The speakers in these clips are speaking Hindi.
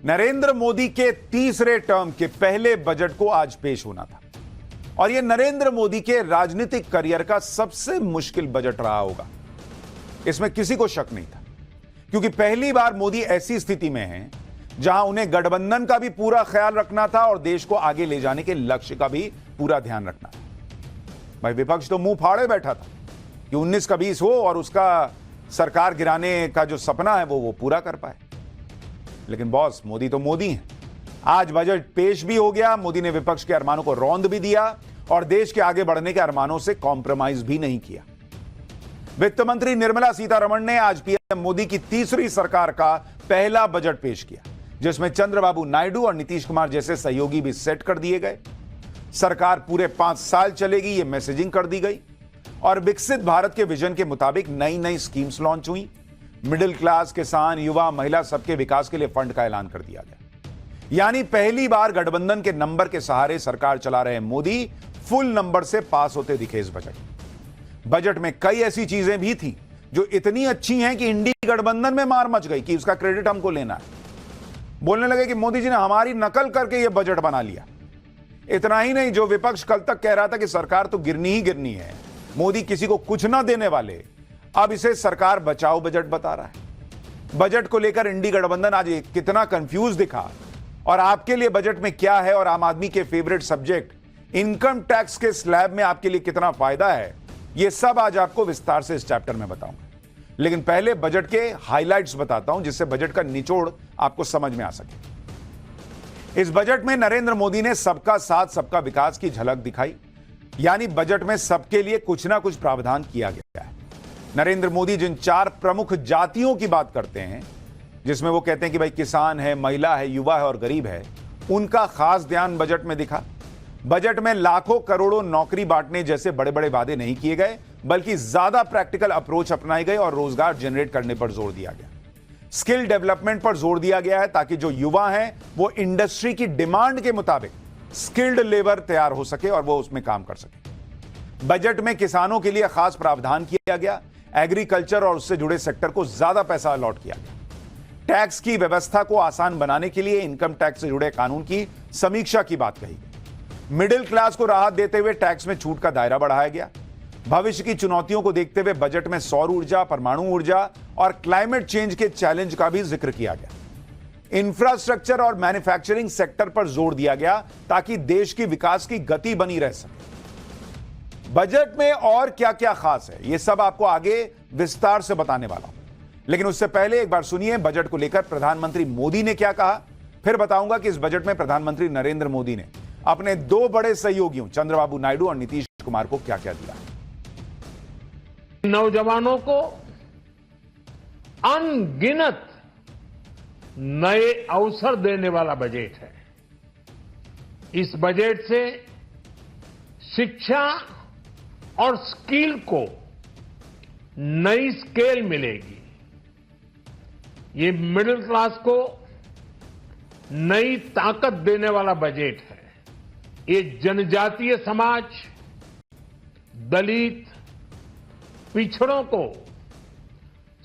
नरेंद्र मोदी के तीसरे टर्म के पहले बजट को आज पेश होना था और यह नरेंद्र मोदी के राजनीतिक करियर का सबसे मुश्किल बजट रहा होगा, इसमें किसी को शक नहीं था। क्योंकि पहली बार मोदी ऐसी स्थिति में हैं जहां उन्हें गठबंधन का भी पूरा ख्याल रखना था और देश को आगे ले जाने के लक्ष्य का भी पूरा ध्यान रखना था। भाई विपक्ष तो मुंह फाड़े बैठा था कि 19 का 20 हो और उसका सरकार गिराने का जो सपना है वो पूरा कर पाए। लेकिन बॉस मोदी तो मोदी हैं। आज बजट पेश भी हो गया, मोदी ने विपक्ष के अरमानों को रौंद भी दिया और देश के आगे बढ़ने के अरमानों से कॉम्प्रोमाइज भी नहीं किया। वित्त मंत्री निर्मला सीतारमण ने आज पीएम मोदी की तीसरी सरकार का पहला बजट पेश किया, जिसमें चंद्रबाबू नायडू और नीतीश कुमार जैसे सहयोगी भी सेट कर दिए गए। सरकार पूरे 5 साल चलेगी, यह मैसेजिंग कर दी गई और विकसित भारत के विजन के मुताबिक नई नई स्कीम्स लॉन्च हुई। मिडिल क्लास, किसान, युवा, महिला सबके विकास के लिए फंड का ऐलान कर दिया गया। यानी पहली बार गठबंधन के नंबर के सहारे सरकार चला रहे मोदी फुल नंबर से पास होते दिखे इस बजट में कई ऐसी चीजें भी थी जो इतनी अच्छी हैं कि इंडी गठबंधन में मार मच गई कि उसका क्रेडिट हमको लेना है। बोलने लगे कि मोदी जी ने हमारी नकल करके यह बजट बना लिया। इतना ही नहीं, जो विपक्ष कल तक कह रहा था कि सरकार तो गिरनी ही गिरनी है, मोदी किसी को कुछ ना देने वाले, अब इसे सरकार बचाओ बजट बता रहा है। बजट को लेकर इंडी गठबंधन आज कितना कंफ्यूज दिखा और आपके लिए बजट में क्या है और आम आदमी के फेवरेट सब्जेक्ट इनकम टैक्स के स्लैब में आपके लिए कितना फायदा है, यह सब आज आपको विस्तार से इस चैप्टर में बताऊंगा। लेकिन पहले बजट के हाइलाइट्स बताता हूं जिससे बजट का निचोड़ आपको समझ में आ सके। इस बजट में नरेंद्र मोदी ने सबका साथ सबका विकास की झलक दिखाई, यानी बजट में सबके लिए कुछ ना कुछ प्रावधान किया गया है। नरेंद्र मोदी जिन 4 प्रमुख जातियों की बात करते हैं, जिसमें वो कहते हैं कि भाई किसान है, महिला है, युवा है और गरीब है, उनका खास ध्यान बजट में दिखा। बजट में लाखों करोड़ों नौकरी बांटने जैसे बड़े बड़े वादे नहीं किए गए, बल्कि ज्यादा प्रैक्टिकल अप्रोच अपनाई गई और रोजगार जनरेट करने पर जोर दिया गया। स्किल डेवलपमेंट पर जोर दिया गया है ताकि जो युवा हैं वो इंडस्ट्री की डिमांड के मुताबिक स्किल्ड लेबर तैयार हो सके और वो उसमें काम कर सके। बजट में किसानों के लिए खास प्रावधान किया गया। एग्रीकल्चर और उससे जुड़े सेक्टर को ज्यादा पैसा अलॉट किया गया। टैक्स की व्यवस्था को आसान बनाने के लिए इनकम टैक्स से जुड़े कानून की समीक्षा की बात कही गई। मिडिल क्लास को राहत देते हुए टैक्स में छूट का दायरा बढ़ाया गया। भविष्य की चुनौतियों को देखते हुए बजट में सौर ऊर्जा, परमाणु ऊर्जा और क्लाइमेट चेंज के चैलेंज का भी जिक्र किया गया। इंफ्रास्ट्रक्चर और मैन्युफैक्चरिंग सेक्टर पर जोर दिया गया ताकि देश की विकास की गति बनी रह सके। बजट में और क्या क्या खास है, यह सब आपको आगे विस्तार से बताने वाला हूं। लेकिन उससे पहले एक बार सुनिए बजट को लेकर प्रधानमंत्री मोदी ने क्या कहा, फिर बताऊंगा कि इस बजट में प्रधानमंत्री नरेंद्र मोदी ने अपने 2 बड़े सहयोगियों चंद्रबाबू नायडू और नीतीश कुमार को क्या क्या दिया। नौजवानों को अनगिनत नए अवसर देने वाला बजट है। इस बजट से शिक्षा और स्किल को नई स्केल मिलेगी। ये मिडिल क्लास को नई ताकत देने वाला बजट है। ये जनजातीय समाज, दलित, पिछड़ों को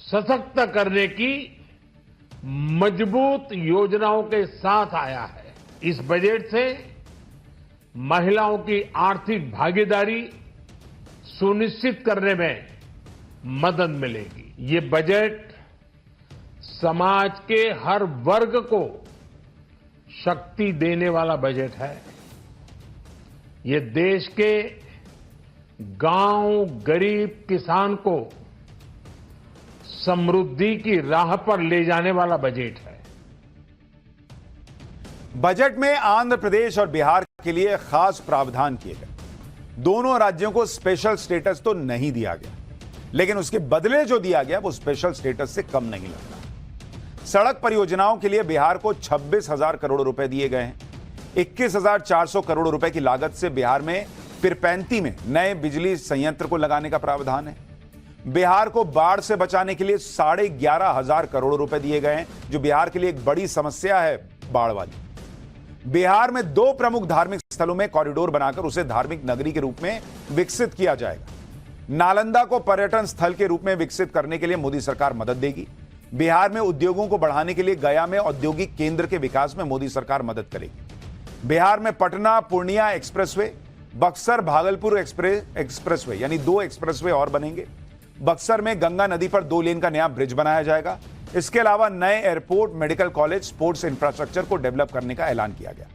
सशक्त करने की मजबूत योजनाओं के साथ आया है। इस बजट से महिलाओं की आर्थिक भागीदारी सुनिश्चित करने में मदद मिलेगी। ये बजट समाज के हर वर्ग को शक्ति देने वाला बजट है। ये देश के गांव, गरीब किसान को समृद्धि की राह पर ले जाने वाला बजट है। बजट में आंध्र प्रदेश और बिहार के लिए खास प्रावधान किए गए। दोनों राज्यों को स्पेशल स्टेटस तो नहीं दिया गया, लेकिन उसके बदले जो दिया गया वो स्पेशल स्टेटस से कम नहीं लग रहा। सड़क परियोजनाओं के लिए बिहार को 26,000 करोड़ रुपए दिए गए हैं। 21,400 करोड़ रुपए की लागत से बिहार में पिरपैंती में नए बिजली संयंत्र को लगाने का प्रावधान है। बिहार को बाढ़ से बचाने के लिए 11,500 करोड़ रुपए दिए गए हैं, जो बिहार के लिए एक बड़ी समस्या है, बाढ़ वाली। बिहार में 2 प्रमुख धार्मिक स्थलों में कॉरिडोर बनाकर उसे धार्मिक नगरी के रूप में विकसित किया जाएगा। नालंदा को पर्यटन स्थल के रूप में विकसित करने के लिए मोदी सरकार मदद देगी। बिहार में उद्योगों को बढ़ाने के लिए गया में औद्योगिक केंद्र के विकास में मोदी सरकार मदद करेगी। बिहार में पटना पूर्णिया एक्सप्रेसवे, बक्सर भागलपुर एक्सप्रेसवे यानी 2 एक्सप्रेसवे और बनेंगे। बक्सर में गंगा नदी पर 2 लेन का नया ब्रिज बनाया जाएगा। इसके अलावा नए airport, medical college, sports infrastructure को डेवलप करने का ऐलान किया गया।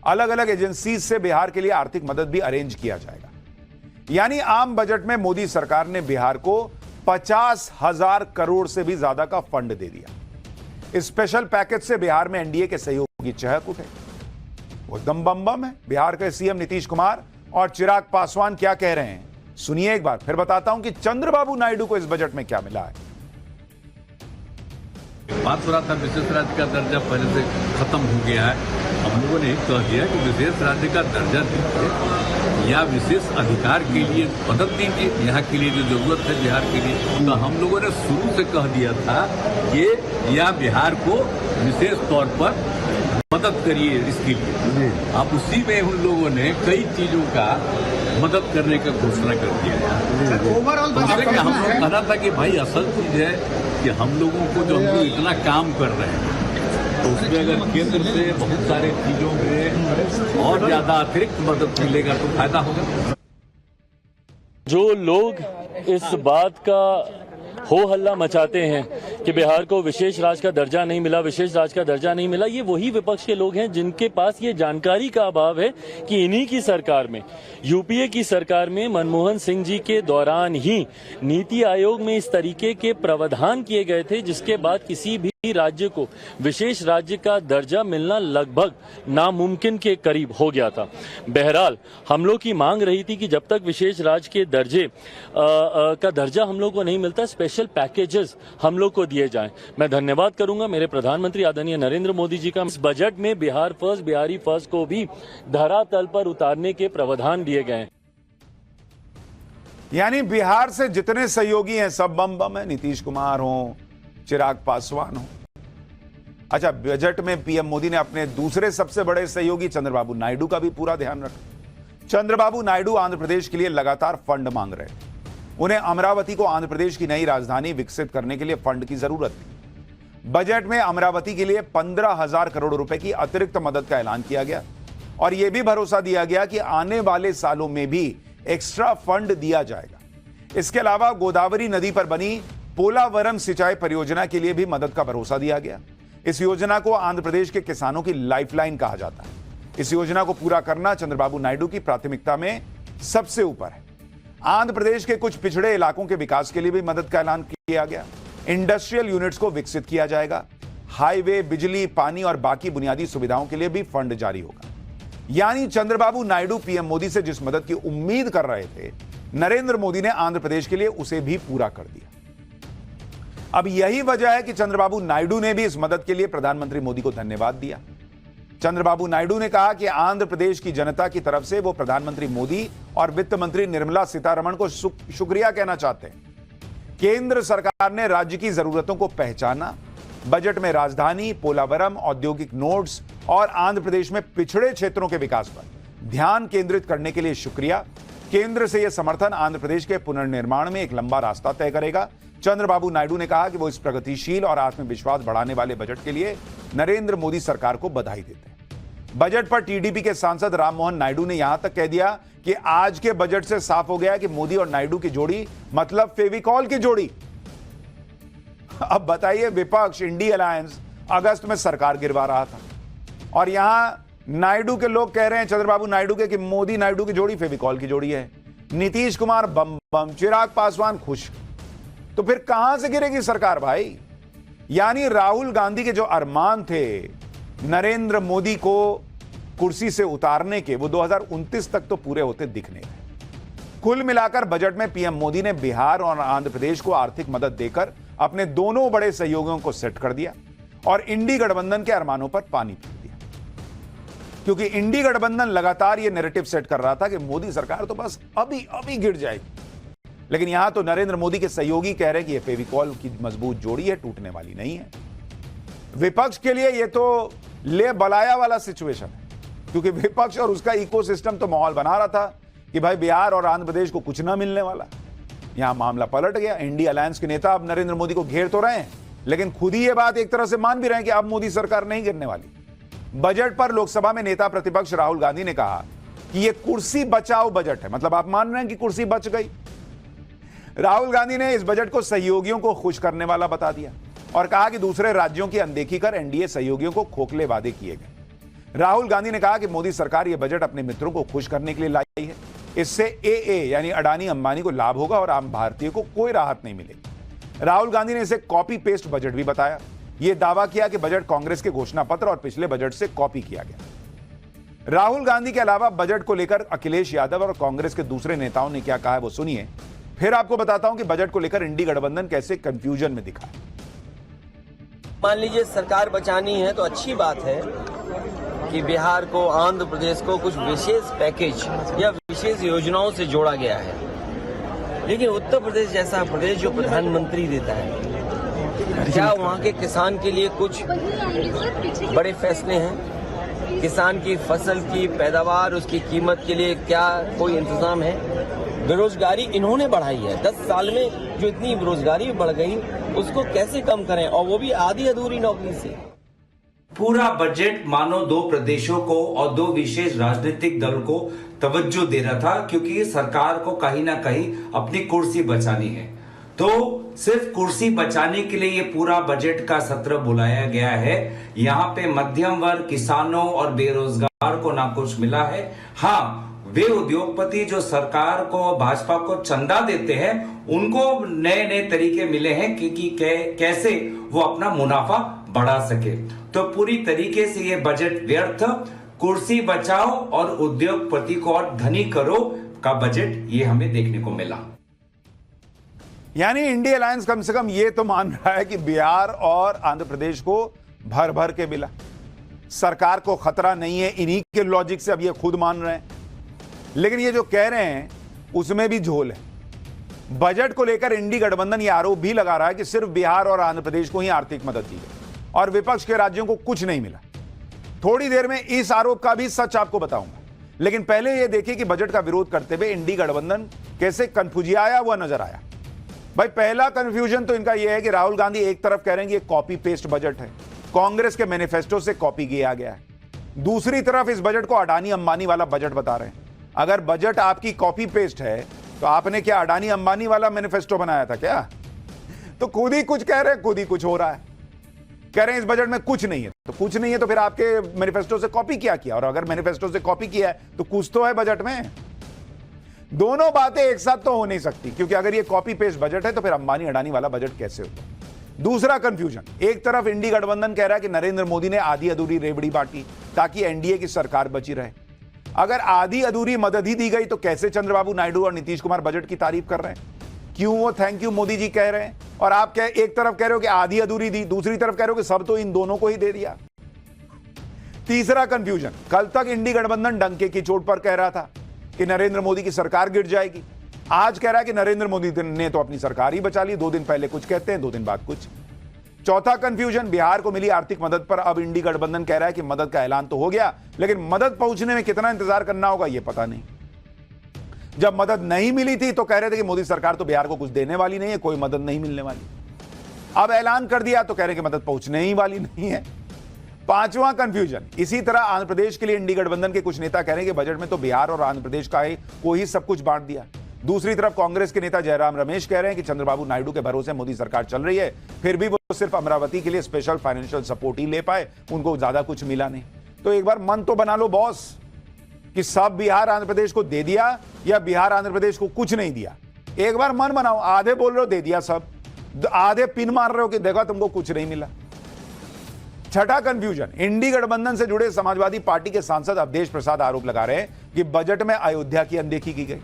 अलग अलग एजेंसीज से बिहार के लिए आर्थिक मदद भी अरेंज किया जाएगा। यानी आम बजट में मोदी सरकार ने बिहार को 50,000 करोड़ से भी ज्यादा का फंड दे दिया। स्पेशल पैकेज से बिहार में एनडीए के सहयोग की चहक उठे। वो एकदम बम बम है। बिहार के सीएम नीतीश कुमार और चिराग पासवान क्या कह रहे हैं, सुनिए एक बार, फिर बताता हूं कि चंद्रबाबू नायडू को इस बजट में क्या मिला है। बात हो रहा था विशेष राज्य का दर्जा पहले से खत्म हो गया है। हम लोगों ने कह दिया कि विशेष राज्य का दर्जा दीजिए या विशेष अधिकार के लिए मदद दीजिए, यहाँ के लिए जो जरूरत है बिहार के लिए। तो हम लोगों ने शुरू से कह दिया था कि या बिहार को विशेष तौर पर मदद करिए इसके लिए। अब उसी में उन लोगों ने कई चीजों का मदद करने का घोषणा कर दिया है। तो हम लोग कहना था कि भाई असल चीज है कि हम लोगों को जो हम लोग इतना काम कर रहे हैं तो उसमें अगर केंद्र से बहुत सारे चीजों में और ज्यादा अतिरिक्त मदद मिलेगा तो फायदा होगा। जो लोग इस बात का हो हल्ला मचाते हैं कि बिहार को विशेष राज्य का दर्जा नहीं मिला, विशेष राज्य का दर्जा नहीं मिला, ये वही विपक्ष के लोग हैं जिनके पास ये जानकारी का अभाव है कि इन्हीं की सरकार में, यूपीए की सरकार में मनमोहन सिंह जी के दौरान ही नीति आयोग में इस तरीके के प्रावधान किए गए थे जिसके बाद किसी भी राज्य को विशेष राज्य का दर्जा मिलना लगभग नामुमकिन के करीब हो गया था। बहरहाल हम लोग की मांग रही थी कि जब तक विशेष राज्य के दर्जे का दर्जा हम लोग को नहीं मिलता, स्पेशल पैकेजेस हम लोग को दिए जाएं। मैं धन्यवाद करूंगा मेरे प्रधानमंत्री आदरणीय नरेंद्र मोदी जी का। इस बजट में बिहार फर्स्ट, बिहारी फर्स्ट को भी धरातल पर उतारने के प्रावधान दिए गए। यानी बिहार से जितने सहयोगी हैं सब बम बम है, नीतीश कुमार हो, चिराग पासवान हो। अच्छा, बजट में पीएम मोदी ने अपने दूसरे सबसे बड़े सहयोगी चंद्रबाबू नायडू का भी पूरा ध्यान रखा। चंद्रबाबू नायडू आंध्र प्रदेश के लिए लगातार फंड मांग रहे थे। उन्हें अमरावती को आंध्र प्रदेश की नई राजधानी विकसित करने के लिए फंड की जरूरत थी। बजट में अमरावती के लिए 15,000 करोड़ रुपए की अतिरिक्त मदद का ऐलान किया गया और यह भी भरोसा दिया गया कि आने वाले सालों में भी एक्स्ट्रा फंड दिया जाएगा। इसके अलावा गोदावरी नदी पर बनी पोलावरम सिंचाई परियोजना के लिए भी मदद का भरोसा दिया गया। इस योजना को आंध्र प्रदेश के किसानों की लाइफलाइन कहा जाता है। इस योजना को पूरा करना चंद्रबाबू नायडू की प्राथमिकता में सबसे ऊपर है। आंध्र प्रदेश के कुछ पिछड़े इलाकों के विकास के लिए भी मदद का ऐलान किया गया। इंडस्ट्रियल यूनिट्स को विकसित किया जाएगा। हाईवे, बिजली, पानी और बाकी बुनियादी सुविधाओं के लिए भी फंड जारी होगा। यानी चंद्रबाबू नायडू पीएम मोदी से जिस मदद की उम्मीद कर रहे थे, नरेंद्र मोदी ने आंध्र प्रदेश के लिए उसे भी पूरा कर दिया। अब यही वजह है कि चंद्रबाबू नायडू ने भी इस मदद के लिए प्रधानमंत्री मोदी को धन्यवाद दिया। चंद्रबाबू नायडू ने कहा कि आंध्र प्रदेश की जनता की तरफ से वो प्रधानमंत्री मोदी और वित्त मंत्री निर्मला सीतारमण को शुक्रिया कहना चाहते हैं। केंद्र सरकार ने राज्य की जरूरतों को पहचाना। बजट में राजधानी, पोलावरम, औद्योगिक नोड्स और आंध्र प्रदेश में पिछड़े क्षेत्रों के विकास पर ध्यान केंद्रित करने के लिए शुक्रिया। केंद्र से यह समर्थन आंध्र प्रदेश के पुनर्निर्माण में एक लंबा रास्ता तय करेगा। चंद्रबाबू नायडू ने कहा कि वो इस प्रगतिशील और आत्मविश्वास बढ़ाने वाले बजट के लिए नरेंद्र मोदी सरकार को बधाई देते हैं। बजट पर टीडीपी के सांसद राममोहन नायडू ने यहां तक कह दिया कि आज के बजट से साफ हो गया कि मोदी और नायडू की जोड़ी मतलब फेविकॉल की जोड़ी। अब बताइए, विपक्ष इंडी अलायंस अगस्त में सरकार गिरवा रहा था और यहां नायडू के लोग कह रहे हैं, चंद्रबाबू नायडू के, कि मोदी नायडू की जोड़ी फेविकॉल की जोड़ी है। नीतीश कुमार बम बम, चिराग पासवान खुश। तो फिर कहां से गिरेगी सरकार भाई? यानी राहुल गांधी के जो अरमान थे नरेंद्र मोदी को कुर्सी से उतारने के, वो 2029 तक तो पूरे होते दिख नहीं रहे। कुल मिलाकर बजट में पीएम मोदी ने बिहार और आंध्र प्रदेश को आर्थिक मदद देकर अपने दोनों बड़े सहयोगियों को सेट कर दिया और इंडी गठबंधन के अरमानों पर पानी फेर दिया। क्योंकि इंडी गठबंधन लगातार यह नैरेटिव सेट कर रहा था कि मोदी सरकार तो बस अभी गिर जाएगी, लेकिन यहां तो नरेंद्र मोदी के सहयोगी कह रहे हैं कि यह फेविकॉल की मजबूत जोड़ी है, टूटने वाली नहीं है। विपक्ष के लिए यह तो ले बलाया वाला सिचुएशन है, क्योंकि विपक्ष और उसका इकोसिस्टम तो माहौल बना रहा था कि भाई बिहार और आंध्र प्रदेश को कुछ ना मिलने वाला। यहां मामला पलट गया। इंडी अलायंस के नेता अब नरेंद्र मोदी को घेर तो रहे हैं, लेकिन खुद ही ये बात एक तरह से मान भी रहे हैं कि अब मोदी सरकार नहीं गिरने वाली। बजट पर लोकसभा में नेता प्रतिपक्ष राहुल गांधी ने कहा कि यह कुर्सी बचाओ बजट है, मतलब आप मान रहे हैं कि कुर्सी बच गई। राहुल गांधी ने इस बजट को सहयोगियों को खुश करने वाला बता दिया और कहा कि दूसरे राज्यों की अनदेखी कर एनडीए सहयोगियों को खोखले वादे किए गए। राहुल गांधी ने कहा कि मोदी सरकार यह बजट अपने मित्रों को खुश करने के लिए लाई है। इससे एए यानी अडानी अंबानी को लाभ होगा और आम भारतीय को कोई राहत नहीं मिलेगी। राहुल गांधी ने इसे कॉपी पेस्ट बजट भी बताया। यह दावा किया कि बजट कांग्रेस के घोषणा पत्र और पिछले बजट से कॉपी किया गया। राहुल गांधी के अलावा बजट को लेकर अखिलेश यादव और कांग्रेस के दूसरे नेताओं ने क्या कहा है वो सुनिए, फिर आपको बताता हूं कि बजट को लेकर इंडी गठबंधन कैसे कंफ्यूजन में दिखा। मान लीजिए सरकार बचानी है तो अच्छी बात है कि बिहार को, आंध्र प्रदेश को कुछ विशेष पैकेज या विशेष योजनाओं से जोड़ा गया है। लेकिन उत्तर प्रदेश जैसा प्रदेश जो प्रधानमंत्री देता है, क्या वहाँ के किसान के लिए कुछ बड़े फैसले हैं? किसान की फसल की पैदावार, उसकी कीमत के लिए क्या कोई इंतजाम है? बेरोजगारी इन्होंने बढ़ाई है। 10 साल में जो इतनी बेरोजगारी बढ़ गई उसको कैसे कम करें, और वो भी आधी अधूरी नौकरी से। पूरा बजट मानो 2 प्रदेशों को और 2 विशेष राजनीतिक दल को तवज्जो दे रहा था, क्योंकि सरकार को कहीं ना कहीं अपनी कुर्सी बचानी है। तो सिर्फ कुर्सी बचाने के लिए ये पूरा बजट का सत्र बुलाया गया है। यहाँ पे मध्यम वर्ग, किसानों और बेरोजगार को ना कुछ मिला है। हाँ, वे उद्योगपति जो सरकार को, भाजपा को चंदा देते हैं, उनको नए नए तरीके मिले हैं कि कैसे वो अपना मुनाफा बढ़ा सके। तो पूरी तरीके से ये बजट व्यर्थ, कुर्सी बचाओ और उद्योगपति को और धनी करो का बजट ये हमें देखने को मिला। यानी इंडिया अलायंस कम से कम ये तो मान रहा है कि बिहार और आंध्र प्रदेश को भर भर के मिला, सरकार को खतरा नहीं है। इन्हीं के लॉजिक से अब ये खुद मान रहे हैं, लेकिन ये जो कह रहे हैं उसमें भी झोल है। बजट को लेकर इंडी गठबंधन ये आरोप भी लगा रहा है कि सिर्फ बिहार और आंध्र प्रदेश को ही आर्थिक मदद दी गई और विपक्ष के राज्यों को कुछ नहीं मिला। थोड़ी देर में इस आरोप का भी सच आपको बताऊंगा, लेकिन पहले यह देखिए कि बजट का विरोध करते हुए इंडी गठबंधन कैसे कन्फ्यूजियाया हुआ नजर आया। भाई, पहला कंफ्यूजन तो इनका यह है कि राहुल गांधी एक तरफ कह रहे हैं कि ये कॉपी पेस्ट बजट है, कांग्रेस के मैनिफेस्टो से कॉपी किया गया है। दूसरी तरफ इस बजट को अडानी अंबानी वाला बजट बता रहे हैं। अगर बजट आपकी कॉपी पेस्ट है तो आपने क्या अडानी अंबानी वाला मैनिफेस्टो बनाया था क्या? तो खुद ही कुछ कह रहे हैं, खुद ही कुछ हो रहा है। कह रहे हैं इस बजट में कुछ नहीं है, तो कुछ नहीं है तो फिर आपके मैनिफेस्टो से कॉपी क्या किया? और अगर मैनिफेस्टो से कॉपी किया है तो कुछ तो है बजट में। दोनों बातें एक साथ तो हो नहीं सकती, क्योंकि अगर ये कॉपी पेस्ट बजट है तो फिर अंबानी अडानी वाला बजट कैसे होगा? दूसरा कंफ्यूजन, एक तरफ इंडी गठबंधन कह रहा है कि नरेंद्र मोदी ने आधी अधूरी रेवड़ी बांटी ताकि एनडीए की सरकार बची रहे। अगर आधी अधूरी मदद ही दी गई तो कैसे चंद्रबाबू नायडू और नीतीश कुमार बजट की तारीफ कर रहे हैं? क्यों वो थैंक यू मोदी जी कह रहे हैं? और आप एक तरफ कह रहे हो कि आधी अधूरी दी, दूसरी तरफ कह रहे हो कि सब तो इन दोनों को ही दे दिया। तीसरा कंफ्यूजन, कल तक इंडी गठबंधन डंके की चोट पर कह रहा था कि नरेंद्र मोदी की सरकार गिर जाएगी। आज कह रहा है कि नरेंद्र मोदी ने तो अपनी सरकार ही बचा ली। 2 दिन पहले कुछ कहते हैं, 2 दिन बाद कुछ। चौथा कंफ्यूजन, बिहार को मिली आर्थिक मदद पर अब इंडी गठबंधन कह रहा है कि मदद का ऐलान तो हो गया, लेकिन मदद पहुंचने में कितना इंतजार करना होगा यह पता नहीं। जब मदद नहीं मिली थी तो कह रहे थे कि मोदी सरकार तो बिहार को कुछ देने वाली नहीं है, कोई मदद नहीं मिलने वाली। अब ऐलान कर दिया तो कह रहे हैं कि मदद पहुंचने ही वाली नहीं है। पांचवां कंफ्यूजन, इसी तरह आंध्र प्रदेश के लिए इंडी गठबंधन के कुछ नेता कह रहे हैं कि बजट में तो बिहार और आंध्र प्रदेश का को ही सब कुछ बांट दिया। दूसरी तरफ कांग्रेस के नेता जयराम रमेश कह रहे हैं कि चंद्रबाबू नायडू के भरोसे मोदी सरकार चल रही है, फिर भी वो सिर्फ अमरावती के लिए स्पेशल फाइनेंशियल सपोर्ट ही ले पाए, उनको ज्यादा कुछ मिला नहीं। तो एक बार मन तो बना लो बॉस कि सब बिहार आंध्र प्रदेश को दे दिया या बिहार आंध्र प्रदेश को कुछ नहीं दिया। एक बार मन बनाओ, आधे बोल रहे हो दे दिया सब, आधे पिन मार रहे हो कि देखो तुमको कुछ नहीं मिला। छठा कंफ्यूजन, इंडी गठबंधन से जुड़े समाजवादी पार्टी के सांसद अवधेश प्रसाद आरोप लगा रहे हैं कि बजट में अयोध्या की अनदेखी की गई,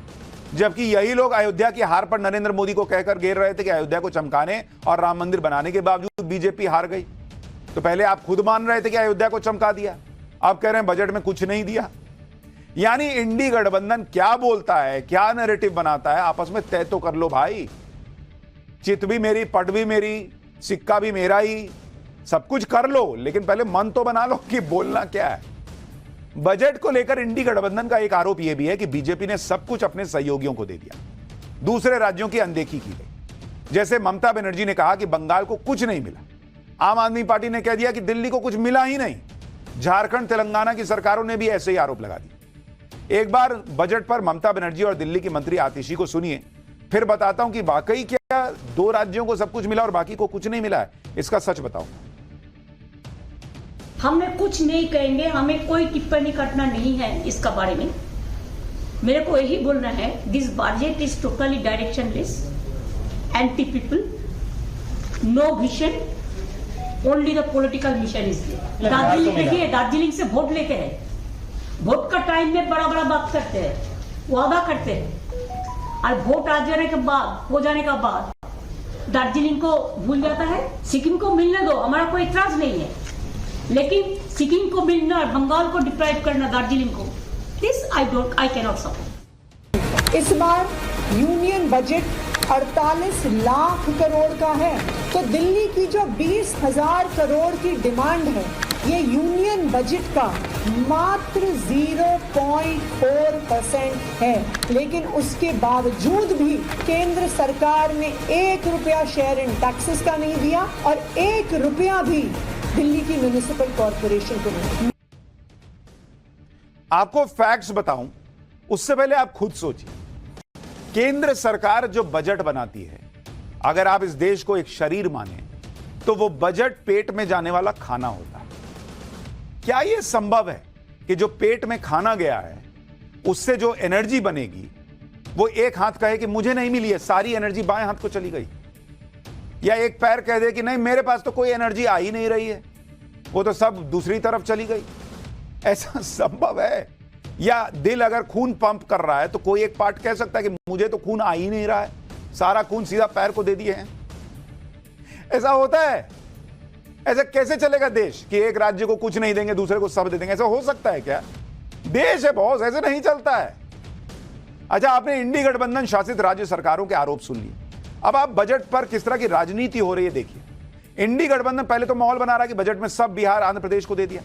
जबकि यही लोग अयोध्या की हार पर नरेंद्र मोदी को कहकर घेर रहे थे कि अयोध्या को चमकाने और राम मंदिर बनाने के बावजूद बीजेपी हार गई। तो पहले आप खुद मान रहे थे कि अयोध्या को चमका दिया, अब कह रहे हैं बजट में कुछ नहीं दिया। यानी इंडी गठबंधन क्या बोलता है, क्या नैरेटिव बनाता है, आपस में तय तो कर लो भाई। चित भी मेरी, पट भी मेरी, सिक्का भी मेरा ही, सब कुछ कर लो, लेकिन पहले मन तो बना लो कि बोलना क्या है। बजट को लेकर इंडी गठबंधन का एक आरोप यह भी है कि बीजेपी ने सब कुछ अपने सहयोगियों को दे दिया, दूसरे राज्यों की अनदेखी की गई। जैसे ममता बनर्जी ने कहा कि बंगाल को कुछ नहीं मिला, आम आदमी पार्टी ने कह दिया कि दिल्ली को कुछ मिला ही नहीं। झारखंड तेलंगाना की सरकारों ने भी ऐसे ही आरोप लगा दिए। एक बार बजट पर ममता बनर्जी और दिल्ली की मंत्री आतिशी को सुनिए, फिर बताता हूं कि वाकई क्या 2 राज्यों को सब कुछ मिला और बाकी को कुछ नहीं मिला है। इसका सच बताओ। हमने कुछ नहीं कहेंगे, हमें कोई टिप्पणी करना नहीं है इसका बारे में। मेरे को यही बोलना है, this budget is totally directionless, anti people, no vision, only the political mission is there. Darjeeling देखिए, दार्जिलिंग से वोट लेते हैं, वोट का टाइम में बड़ा बड़ा बात करते हैं, वादा करते हैं, और वोट आ जाने के बाद, हो जाने का बाद दार्जिलिंग को भूल जाता है। सिक्किम को मिलने दो, हमारा कोई इतराज नहीं है, लेकिन सिक्किम को मिलना और बंगाल को डिप्राइव करना दार्जिलिंग को, दिस आई कैनॉट सपोर्ट। इस बार यूनियन बजट 48 लाख करोड़ का है, तो दिल्ली की जो 20,000 करोड़ की डिमांड है, ये यूनियन बजट का मात्र 0.4% है। लेकिन उसके बावजूद भी केंद्र सरकार ने 1 रुपया शेयर इन टैक्सेस का नहीं दिया और 1 रुपया भी दिल्ली की म्युनिसिपल कॉर्पोरेशन को नहीं। आपको फैक्ट्स बताऊं उससे पहले आप खुद सोचिए। केंद्र सरकार जो बजट बनाती है, अगर आप इस देश को एक शरीर माने तो वो बजट पेट में जाने वाला खाना होता है। क्या यह संभव है कि जो पेट में खाना गया है उससे जो एनर्जी बनेगी वो एक हाथ कहे कि मुझे नहीं मिली है, सारी एनर्जी बाएं हाथ को चली गई, या एक पैर कह दे कि नहीं मेरे पास तो कोई एनर्जी आ ही नहीं रही है, वो तो सब दूसरी तरफ चली गई? ऐसा संभव है? या दिल अगर खून पंप कर रहा है तो कोई एक पार्ट कह सकता है कि मुझे तो खून आ ही नहीं रहा है, सारा खून सीधा पैर को दे दिए हैं? ऐसा होता है? ऐसा कैसे चलेगा देश कि एक राज्य को कुछ नहीं देंगे दूसरे को सब दे देंगे? ऐसा हो सकता है क्या? देश है बॉस, ऐसे नहीं चलता है। अच्छा, आपने इंडी गठबंधन शासित राज्य सरकारों के आरोप सुन लिए, अब आप बजट पर किस तरह की राजनीति हो रही है देखिए। इंडी गठबंधन पहले तो माहौल बना रहा है कि बजट में सब बिहार आंध्र प्रदेश को दे दिया,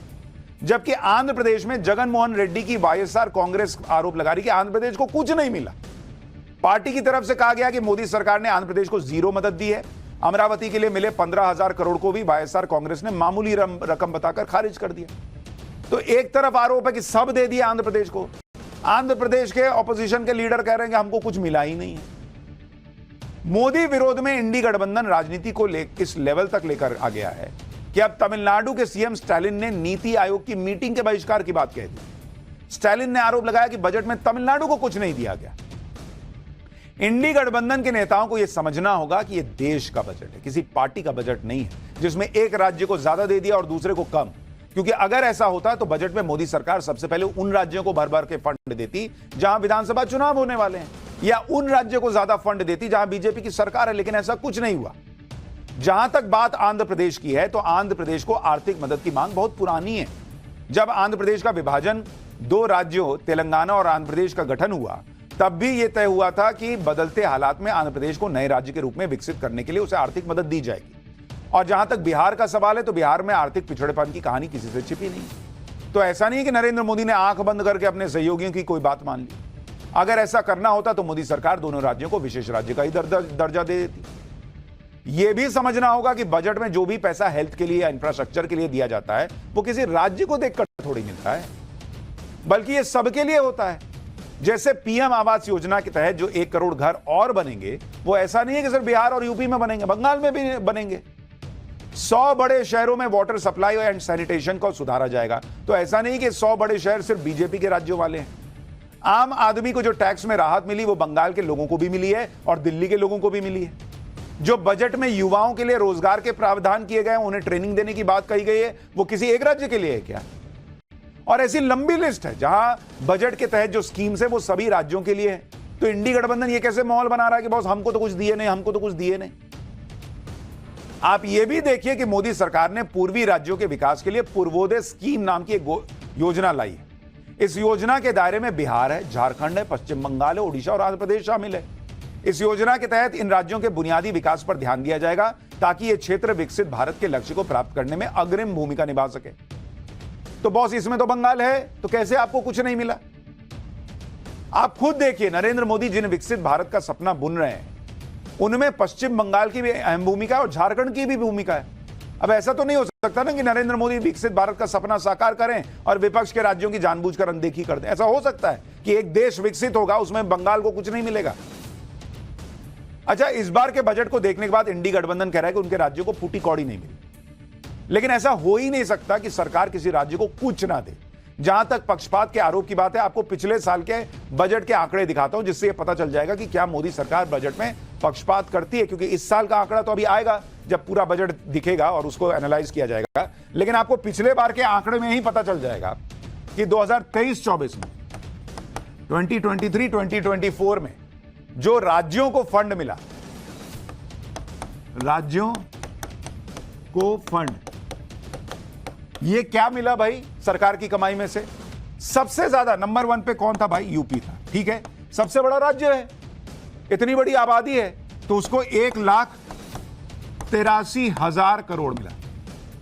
जबकि आंध्र प्रदेश में जगन मोहन रेड्डी की वाईएसआर कांग्रेस आरोप लगा रही कि आंध्र प्रदेश को कुछ नहीं मिला। पार्टी की तरफ से कहा गया कि मोदी सरकार ने आंध्र प्रदेश को 0 मदद दी है। अमरावती के लिए मिले 15,000 करोड़ को भी वाईएसआर कांग्रेस ने मामूली रकम बताकर खारिज कर दिया। तो एक तरफ आरोप है कि सब दे दिया आंध्र प्रदेश को, आंध्र प्रदेश के ऑपोजिशन के लीडर कह रहे हैं कि हमको कुछ मिला ही नहीं है। मोदी विरोध में इंडी गठबंधन राजनीति को किस लेवल तक लेकर आ गया है कि अब तमिलनाडु के सीएम स्टालिन ने नीति आयोग की मीटिंग के बहिष्कार की बात कह दी। स्टालिन ने आरोप लगाया कि बजट में तमिलनाडु को कुछ नहीं दिया गया। इंडी गठबंधन के नेताओं को यह समझना होगा कि यह देश का बजट है, किसी पार्टी का बजट नहीं है जिसमें एक राज्य को ज्यादा दे दिया और दूसरे को कम। क्योंकि अगर ऐसा होता तो बजट में मोदी सरकार सबसे पहले उन राज्यों को भर भर के फंड देती जहां विधानसभा चुनाव होने वाले हैं, या उन राज्यों को ज्यादा फंड देती जहां बीजेपी की सरकार है। लेकिन ऐसा कुछ नहीं हुआ। जहां तक बात आंध्र प्रदेश की है तो आंध्र प्रदेश को आर्थिक मदद की मांग बहुत पुरानी है। जब आंध्र प्रदेश का विभाजन 2 राज्यों तेलंगाना और आंध्र प्रदेश का गठन हुआ, तब भी यह तय हुआ था कि बदलते हालात में आंध्र प्रदेश को नए राज्य के रूप में विकसित करने के लिए उसे आर्थिक मदद दी जाएगी। और जहां तक बिहार का सवाल है तो बिहार में आर्थिक पिछड़ेपन की कहानी किसी से छिपी नहीं। तो ऐसा नहीं कि नरेंद्र मोदी ने आंख बंद करके अपने सहयोगियों की कोई बात मान ली। अगर ऐसा करना होता तो मोदी सरकार दोनों राज्यों को विशेष राज्य का ही दर्जा दे देती। यह भी समझना होगा कि बजट में जो भी पैसा हेल्थ के लिए या इंफ्रास्ट्रक्चर के लिए दिया जाता है वो किसी राज्य को देखकर थोड़ी मिलता है, बल्कि यह सबके लिए होता है। जैसे पीएम आवास योजना के तहत जो 1 करोड़ घर और बनेंगे, वो ऐसा नहीं है कि सिर्फ बिहार और यूपी में बनेंगे, बंगाल में भी बनेंगे। 100 बड़े शहरों में वाटर सप्लाई एंड सैनिटेशन को सुधारा जाएगा। तो ऐसा नहीं कि 100 बड़े शहर सिर्फ बीजेपी के राज्यों वाले हैं। आम आदमी को जो टैक्स में राहत मिली वो बंगाल के लोगों को भी मिली है और दिल्ली के लोगों को भी मिली है। जो बजट में युवाओं के लिए रोजगार के प्रावधान किए गए, उन्हें ट्रेनिंग देने की बात कही गई है, वो किसी एक राज्य के लिए है क्या? और ऐसी लंबी लिस्ट है जहां बजट के तहत जो स्कीम्स है वो सभी राज्यों के लिए है। तो इंडी गठबंधन ये कैसे माहौल बना रहा है कि बॉस हमको तो कुछ दिए नहीं, हमको तो कुछ दिए नहीं। आप ये भी देखिए कि मोदी सरकार ने पूर्वी राज्यों के विकास के लिए पूर्वोदय स्कीम नाम की एक योजना लाई है। इस योजना के दायरे में बिहार है, झारखंड है, पश्चिम बंगाल है, ओडिशा और आंध्र प्रदेश शामिल है। इस योजना के तहत इन राज्यों के बुनियादी विकास पर ध्यान दिया जाएगा ताकि ये क्षेत्र विकसित भारत के लक्ष्य को प्राप्त करने में अग्रिम भूमिका निभा सके। तो बॉस इसमें तो बंगाल है, तो कैसे आपको कुछ नहीं मिला? आप खुद देखिए, नरेंद्र मोदी जिन विकसित भारत का सपना बुन रहे हैं उनमें पश्चिम बंगाल की भी अहम भूमिका है और झारखंड की भी भूमिका है। अब ऐसा तो नहीं हो सकता ना कि नरेंद्र मोदी विकसित भारत का सपना साकार करें और विपक्ष के राज्यों की जानबूझकर अनदेखी कर दें। ऐसा हो सकता है कि एक देश विकसित होगा, उसमें बंगाल को कुछ नहीं मिलेगा। अच्छा, इस बार के बजट को देखने के बाद इंडी गठबंधन कह रहा है कि उनके राज्यों को फूटी कौड़ी नहीं मिली, लेकिन ऐसा हो ही नहीं सकता कि सरकार किसी राज्य को कुछ ना दे। जहां तक पक्षपात के आरोप की बात है, आपको पिछले साल के बजट के आंकड़े दिखाता हूं, जिससे यह पता चल जाएगा कि क्या मोदी सरकार बजट में पक्षपात करती है, क्योंकि इस साल का आंकड़ा तो अभी आएगा जब पूरा बजट दिखेगा और उसको एनालाइज किया जाएगा। लेकिन आपको पिछले बार के आंकड़े में ही पता चल जाएगा कि 2023-24 में, 2023-2024 में जो राज्यों को फंड मिला, राज्यों को फंड, ये क्या मिला भाई सरकार की कमाई में से? सबसे ज्यादा नंबर 1 पे कौन था भाई? यूपी था। ठीक है, सबसे बड़ा राज्य है, इतनी बड़ी आबादी है, तो उसको 1,83,000 करोड़ मिला।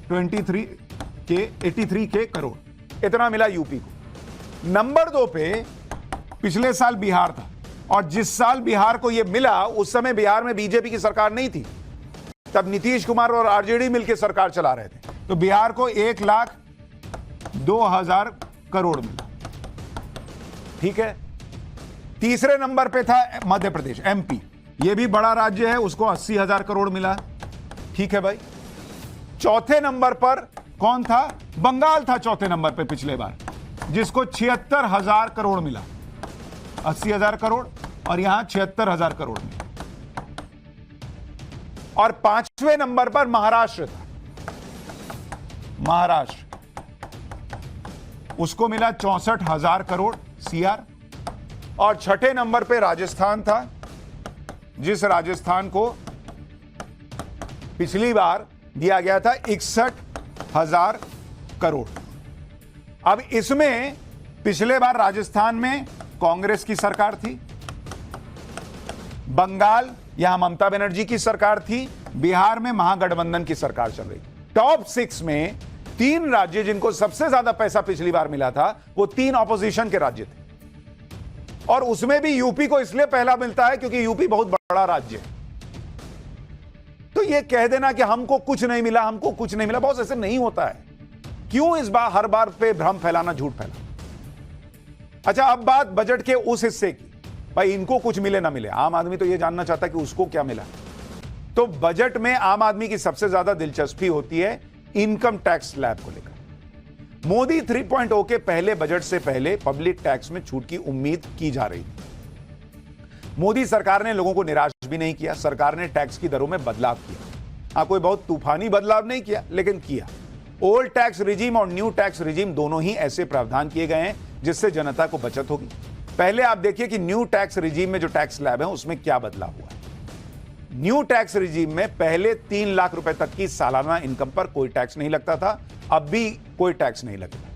83 के करोड़ इतना मिला यूपी को। नंबर 2 पे पिछले साल बिहार था, और जिस साल बिहार को यह मिला उस समय बिहार में बीजेपी की सरकार नहीं थी, तब नीतीश कुमार और आरजेडी मिलकर सरकार चला रहे थे, तो बिहार को 1,02,000 करोड़ मिला। ठीक है, तीसरे नंबर पे था मध्य प्रदेश, एमपी, यह भी बड़ा राज्य है, उसको 80,000 करोड़ मिला। ठीक है भाई, चौथे नंबर पर कौन था? बंगाल था चौथे नंबर पे पिछले बार, जिसको 76,000 करोड़ मिला। 80,000 करोड़ और यहां 76,000 करोड़ मिला। और 5वें नंबर पर महाराष्ट्र था, महाराष्ट्र, उसको मिला 64,000 करोड़ सीआर। और 6ठे नंबर पे राजस्थान था, जिस राजस्थान को पिछली बार दिया गया था 61,000 करोड़। अब इसमें पिछले बार राजस्थान में कांग्रेस की सरकार थी, बंगाल यहां ममता बनर्जी की सरकार थी, बिहार में महागठबंधन की सरकार चल रही। टॉप 6 में 3 राज्य जिनको सबसे ज्यादा पैसा पिछली बार मिला था, वो 3 ऑपोजिशन के राज्य थे, और उसमें भी यूपी को इसलिए पहला मिलता है क्योंकि यूपी बहुत बड़ा राज्य है। तो यह कह देना कि हमको कुछ नहीं मिला, हमको कुछ नहीं मिला, बहुत ऐसे नहीं होता है। क्यों इस बार हर बार पे भ्रम फैलाना, झूठ फैलाना? अच्छा, अब बात बजट के उस हिस्से की, भाई इनको कुछ मिले ना मिले, आम आदमी तो यह जानना चाहता है कि उसको क्या मिला। तो बजट में आम आदमी की सबसे ज्यादा दिलचस्पी होती है इनकम टैक्स स्लैब को लेकर। मोदी 3.0 के पहले बजट से पहले पब्लिक टैक्स में छूट की उम्मीद की जा रही थी। मोदी सरकार ने लोगों को निराश भी नहीं किया, सरकार ने टैक्स की दरों में बदलाव किया। कोई बहुत तूफानी बदलाव नहीं किया, लेकिन किया। ओल्ड टैक्स रिजीम और न्यू टैक्स रिजीम दोनों ही ऐसे प्रावधान किए गए हैं जिससे जनता को बचत होगी। पहले आप देखिए कि न्यू टैक्स रिजीम में जो टैक्स स्लैब है उसमें क्या बदलाव हुआ है। न्यू टैक्स रिजीम में पहले 3 लाख रुपए तक की सालाना इनकम पर कोई टैक्स नहीं लगता था, अब भी कोई टैक्स नहीं लगेगा।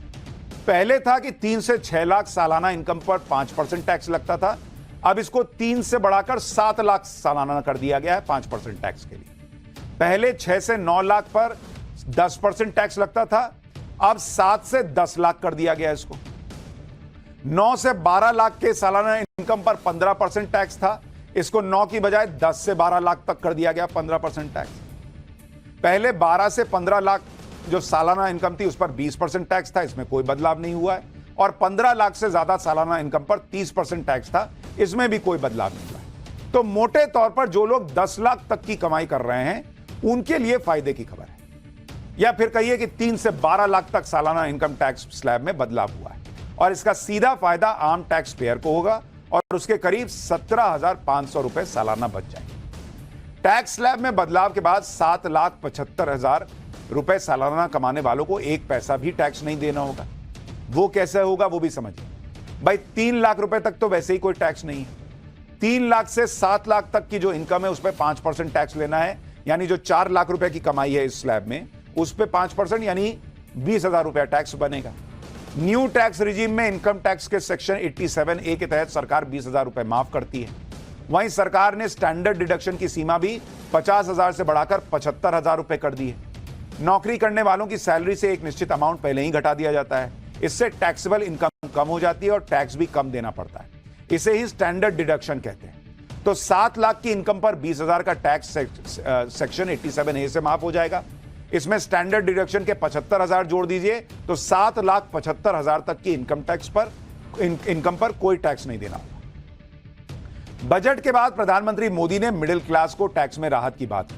पहले था कि 3 से 6 लाख सालाना इनकम पर 5% टैक्स लगता था, अब इसको 3 से बढ़ाकर 7 लाख सालाना कर दिया गया है 5% टैक्स के लिए। पहले 6 से 9 लाख पर 10% टैक्स लगता था, अब 7 से 10 लाख कर दिया गया इसको। 9 से 12 लाख के सालाना इनकम पर 15% टैक्स था, इसको 9 की बजाय 10 से 12 लाख तक कर दिया गया 15% टैक्स। पहले 12 से 15 लाख जो सालाना इनकम थी उस पर 20% टैक्स था, इसमें कोई बदलाव नहीं हुआ है। और 15 लाख से ज्यादा सालाना इनकम पर 30% टैक्स था, इसमें भी कोई बदलाव नहीं हुआ है। तो मोटे तौर पर जो लोग 10 लाख तक की कमाई कर रहे हैं उनके लिए फायदे की खबर है, या फिर कहिए कि 3 से 12 लाख तक सालाना इनकम टैक्स स्लैब में बदलाव हुआ है, और इसका सीधा फायदा आम टैक्स पेयर को होगा और उसके करीब 17,500 रुपए सालाना बच जाएंगे। टैक्स स्लैब में बदलाव के बाद 7,75,000 रुपए सालाना कमाने वालों को 1 पैसा भी टैक्स नहीं देना होगा। वो कैसे होगा वो भी समझिए भाई। 3 लाख रुपए तक तो वैसे ही कोई टैक्स नहीं है, 3 लाख से 7 लाख तक की जो इनकम है उस पर 5% टैक्स लेना है, यानी जो 4 लाख रुपए की कमाई है इस स्लैब में उस पर 5% यानी 20,000 रुपया टैक्स बनेगा। न्यू टैक्स रिजीम में इनकम टैक्स के सेक्शन 87A के तहत सरकार 20,000 रुपए माफ करती है। वहीं सरकार ने स्टैंडर्ड डिडक्शन की सीमा भी 50,000 से बढ़ाकर 75,000 रुपए कर दी है। नौकरी करने वालों की सैलरी से एक निश्चित अमाउंट पहले ही घटा दिया जाता है, इससे टैक्सेबल इनकम कम हो जाती है और टैक्स भी कम देना पड़ता है। इसे ही स्टैंडर्ड डिडक्शन कहते हैं। तो 7 लाख की इनकम पर 20,000 का टैक्स सेक्शन 87A से माफ हो जाएगा। इसमें स्टैंडर्ड डिडक्शन के 75,000 जोड़ दीजिए तो 7,75,000 तक की इनकम पर कोई टैक्स नहीं देना होगा। बजट के बाद प्रधानमंत्री मोदी ने मिडिल क्लास को टैक्स में राहत की बात की।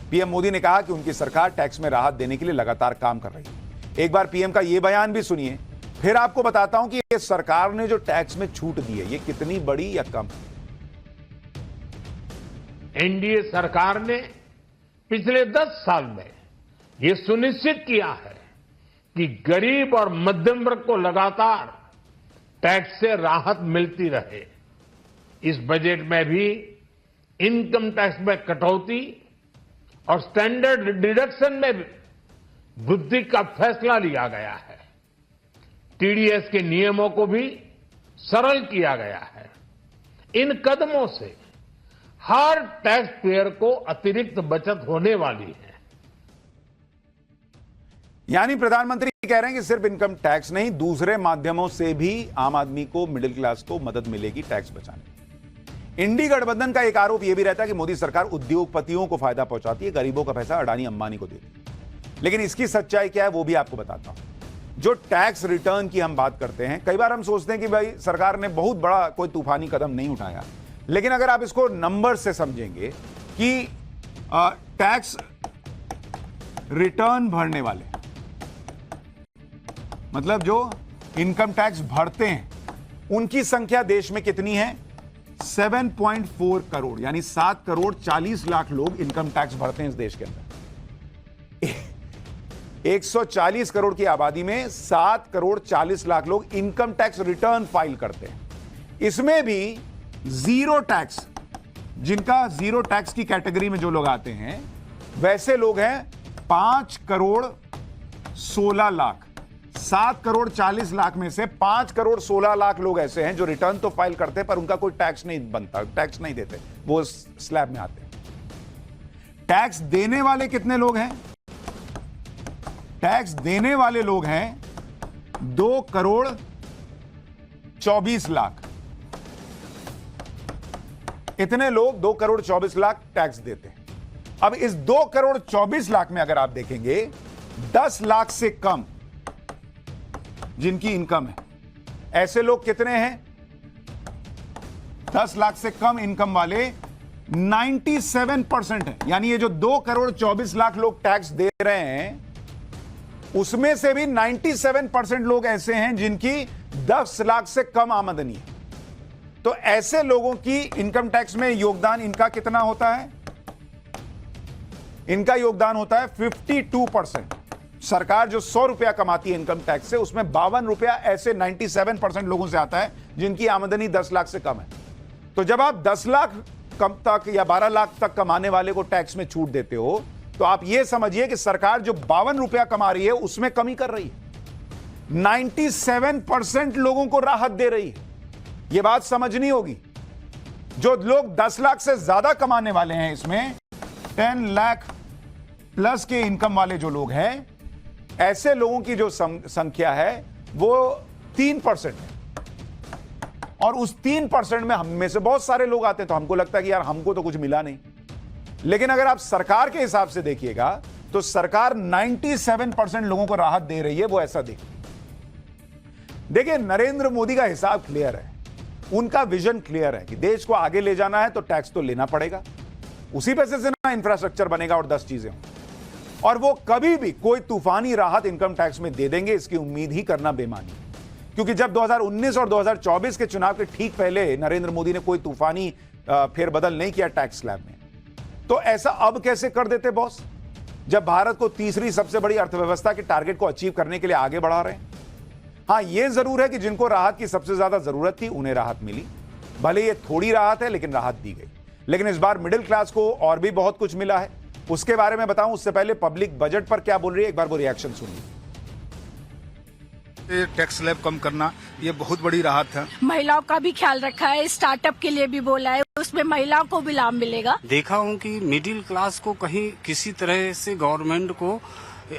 पीएम मोदी ने कहा कि उनकी सरकार टैक्स में राहत देने के लिए लगातार काम कर रही है। एक बार पीएम का यह बयान भी सुनिए, फिर आपको बताता हूं कि ये सरकार ने जो टैक्स में छूट दी है ये कितनी बड़ी या कम। एनडीए सरकार ने पिछले 10 साल में ये सुनिश्चित किया है कि गरीब और मध्यम वर्ग को लगातार टैक्स से राहत मिलती रहे। इस बजट में भी इनकम टैक्स में कटौती और स्टैंडर्ड डिडक्शन में वृद्धि का फैसला लिया गया है। टीडीएस के नियमों को भी सरल किया गया है। इन कदमों से हर टैक्स पेयर को अतिरिक्त बचत होने वाली है। यानी प्रधानमंत्री कह रहे हैं कि सिर्फ इनकम टैक्स नहीं, दूसरे माध्यमों से भी आम आदमी को, मिडिल क्लास को मदद मिलेगी टैक्स बचाने। इंडी गठबंधन का एक आरोप यह भी रहता है कि मोदी सरकार उद्योगपतियों को फायदा पहुंचाती है, गरीबों का पैसा अडानी अंबानी को देती है। लेकिन इसकी सच्चाई क्या है वो भी आपको बताता हूं। जो टैक्स रिटर्न की हम बात करते हैं, कई बार हम सोचते हैं कि भाई सरकार ने बहुत बड़ा कोई तूफानी कदम नहीं उठाया, लेकिन अगर आप इसको नंबर से समझेंगे कि टैक्स रिटर्न भरने वाले, मतलब जो इनकम टैक्स भरते हैं, उनकी संख्या देश में कितनी है? 7.4 करोड़, यानी 7 करोड़ 40 लाख लोग इनकम टैक्स भरते हैं इस देश के अंदर। 140 करोड़ की आबादी में 7 करोड़ 40 लाख लोग इनकम टैक्स रिटर्न फाइल करते हैं। इसमें भी जीरो टैक्स, जिनका जीरो टैक्स की कैटेगरी में जो लोग आते हैं, वैसे लोग हैं 5 करोड़ 16 लाख। 7 करोड़ 40 लाख में से 5 करोड़ 16 लाख लोग ऐसे हैं जो रिटर्न तो फाइल करते हैं पर उनका कोई टैक्स नहीं बनता, टैक्स नहीं देते, वो स्लैब में आते हैं। टैक्स देने वाले कितने लोग हैं? टैक्स देने वाले लोग हैं 2 करोड़ 24 लाख। इतने लोग 2 करोड़ 24 लाख टैक्स देते हैं। अब इस 2 करोड़ 24 लाख में अगर आप देखेंगे 10 लाख से कम जिनकी इनकम है, ऐसे लोग कितने हैं? 10 लाख से कम इनकम वाले 97% है। यानी ये जो 2 करोड़ 24 लाख लोग टैक्स दे रहे हैं, उसमें से भी 97% लोग ऐसे हैं जिनकी 10 लाख से कम आमदनी है। तो ऐसे लोगों की इनकम टैक्स में योगदान इनका कितना होता है? इनका योगदान होता है 52%। सरकार जो 100 रुपया कमाती है इनकम टैक्स से, उसमें 52 रुपया ऐसे 97% लोगों से आता है जिनकी आमदनी 10 लाख से कम है। तो जब आप 10 लाख कम तक या 12 लाख तक कमाने वाले को टैक्स में छूट देते हो, तो आप यह समझिए कि सरकार जो 52 रुपया कमा रही है उसमें कमी कर रही है। 97% लोगों को राहत दे रही है। यह बात समझनी होगी। जो लोग 10 लाख से ज्यादा कमाने वाले हैं, इसमें 10 लाख प्लस के इनकम वाले जो लोग हैं, ऐसे लोगों की जो संख्या है वो 3% है। और उस 3% में हम में से बहुत सारे लोग आते हैं, तो हमको लगता है कि यार हमको तो कुछ मिला नहीं। लेकिन अगर आप सरकार के हिसाब से देखिएगा तो सरकार 97% लोगों को राहत दे रही है। वो ऐसा देखिए, नरेंद्र मोदी का हिसाब क्लियर है, उनका विजन क्लियर है कि देश को आगे ले जाना है तो टैक्स तो लेना पड़ेगा, उसी पैसे से ना इंफ्रास्ट्रक्चर बनेगा और 10 चीजें हों। और वो कभी भी कोई तूफानी राहत इनकम टैक्स में दे देंगे, इसकी उम्मीद ही करना बेमानी है। क्योंकि जब 2019 और 2024 के चुनाव के ठीक पहले नरेंद्र मोदी ने कोई तूफानी फेरबदल नहीं किया टैक्स स्लैब में, तो ऐसा अब कैसे कर देते बॉस, जब भारत को तीसरी सबसे बड़ी अर्थव्यवस्था के टारगेट को अचीव करने के लिए आगे बढ़ा रहे हैं। हां, यह जरूर है कि जिनको राहत की सबसे ज्यादा जरूरत थी उन्हें राहत मिली, भले ये थोड़ी राहत है लेकिन राहत दी गई। लेकिन इस बार मिडिल क्लास को और भी बहुत कुछ मिला है, उसके बारे में बताऊं उससे पहले पब्लिक बजट पर क्या बोल रही है, एक बार वो रिएक्शन सुनिए। टैक्स स्लैब कम करना ये बहुत बड़ी राहत है। महिलाओं का भी ख्याल रखा है, स्टार्टअप के लिए भी बोला है, उसमें महिलाओं को भी लाभ मिलेगा। देखा हूँ कि मिडिल क्लास को कहीं किसी तरह से गवर्नमेंट को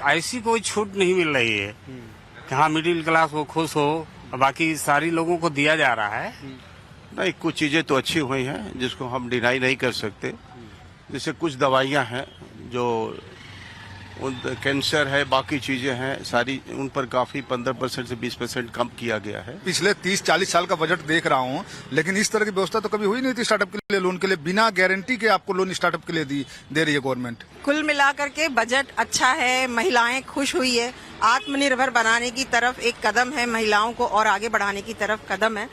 ऐसी कोई छूट नहीं मिल रही है कि हाँ मिडिल क्लास वो खुश हो, बाकी सारी लोगों को दिया जा रहा है। नहीं, कुछ चीजें तो अच्छी हुई हैं जिसको हम डिनाई नहीं कर सकते। जैसे कुछ दवाइयां हैं जो कैंसर है, बाकी चीजें हैं सारी, उन पर काफी 15% से 20% कम किया गया है। पिछले 30-40 साल का बजट देख रहा हूँ, लेकिन इस तरह की व्यवस्था तो कभी हुई नहीं थी स्टार्टअप के लिए लोन के लिए, बिना गारंटी के आपको लोन स्टार्टअप के लिए दे रही है गवर्नमेंट। कुल मिलाकर के बजट अच्छा है, महिलाएं खुश हुई है, आत्मनिर्भर बनाने की तरफ एक कदम है, महिलाओं को और आगे बढ़ाने की तरफ कदम है।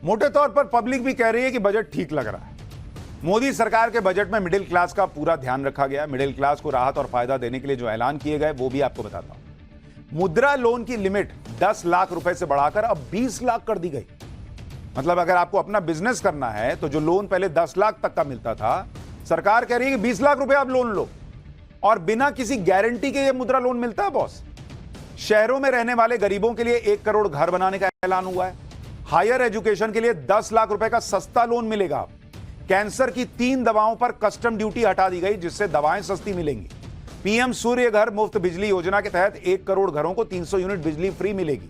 मोटे तौर पर पब्लिक भी कह रही है कि बजट ठीक लग रहा है। मोदी सरकार के बजट में मिडिल क्लास का पूरा ध्यान रखा गया। मिडिल क्लास को राहत और फायदा देने के लिए जो ऐलान किए गए वो भी आपको बताता हूं। मुद्रा लोन की लिमिट 10 लाख रुपए से बढ़ाकर अब 20 लाख कर दी गई। मतलब अगर आपको अपना बिजनेस करना है तो जो लोन पहले 10 लाख तक का मिलता था, सरकार कह रही है कि 20 लाख रुपए आप लोन लो और बिना किसी गारंटी के ये मुद्रा लोन मिलता है बॉस। शहरों में रहने वाले गरीबों के लिए 1 करोड़ घर बनाने का ऐलान हुआ है। हायर एजुकेशन के लिए 10 लाख रुपए का सस्ता लोन मिलेगा। कैंसर की 3 दवाओं पर कस्टम ड्यूटी हटा दी गई, जिससे दवाएं सस्ती मिलेंगी। पीएम सूर्य घर मुफ्त बिजली योजना के तहत 1 करोड़ घरों को 300 यूनिट बिजली फ्री मिलेगी।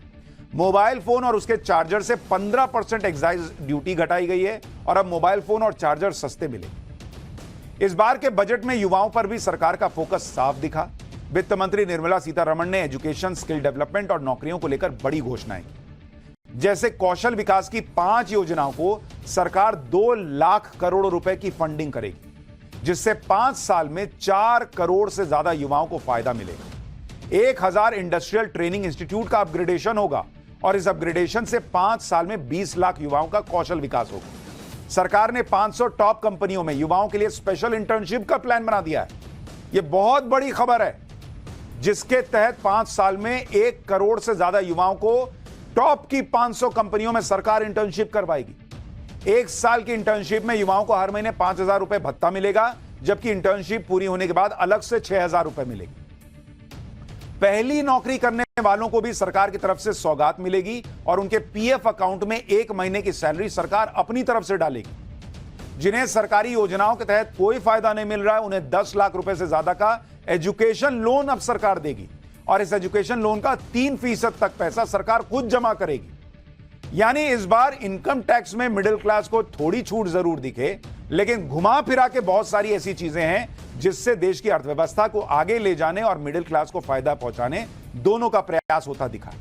मोबाइल फोन और उसके चार्जर से 15% एक्साइज ड्यूटी घटाई गई है और अब मोबाइल फोन और चार्जर सस्ते मिलेंगे। इस बार के बजट में युवाओं पर भी सरकार का फोकस साफ दिखा। वित्त मंत्री निर्मला सीतारमण ने एजुकेशन, स्किल डेवलपमेंट और नौकरियों को लेकर बड़ी घोषणाएं की। जैसे कौशल विकास की 5 योजनाओं को सरकार 2 लाख करोड़ रुपए की फंडिंग करेगी, जिससे 5 साल में 4 करोड़ से ज्यादा युवाओं को फायदा मिलेगा। 1000 इंडस्ट्रियल ट्रेनिंग इंस्टीट्यूट का अपग्रेडेशन होगा और इस अपग्रेडेशन से 5 साल में 20 लाख युवाओं का कौशल विकास होगा। सरकार ने 500 टॉप कंपनियों में युवाओं के लिए स्पेशल इंटर्नशिप का प्लान बना दिया है। यह बहुत बड़ी खबर है, जिसके तहत 5 साल में 1 करोड़ से ज्यादा युवाओं को टॉप की 500 कंपनियों में सरकार इंटर्नशिप करवाएगी। 1 साल की इंटर्नशिप में युवाओं को हर महीने 5,000 रुपए भत्ता मिलेगा, जबकि इंटर्नशिप पूरी होने के बाद अलग से 6,000 रुपए मिलेगी। पहली नौकरी करने वालों को भी सरकार की तरफ से सौगात मिलेगी और उनके पीएफ अकाउंट में 1 महीने की सैलरी सरकार अपनी तरफ से डालेगी। जिन्हें सरकारी योजनाओं के तहत कोई फायदा नहीं मिल रहा है, उन्हें 10 लाख रुपए से ज्यादा का एजुकेशन लोन अब सरकार देगी और इस एजुकेशन लोन का 3% तक पैसा सरकार खुद जमा करेगी। यानी इस बार इनकम टैक्स में मिडिल क्लास को थोड़ी छूट जरूर दिखे, लेकिन घुमा फिरा के बहुत सारी ऐसी चीजें हैं जिससे देश की अर्थव्यवस्था को आगे ले जाने और मिडिल क्लास को फायदा पहुंचाने दोनों का प्रयास होता दिखा।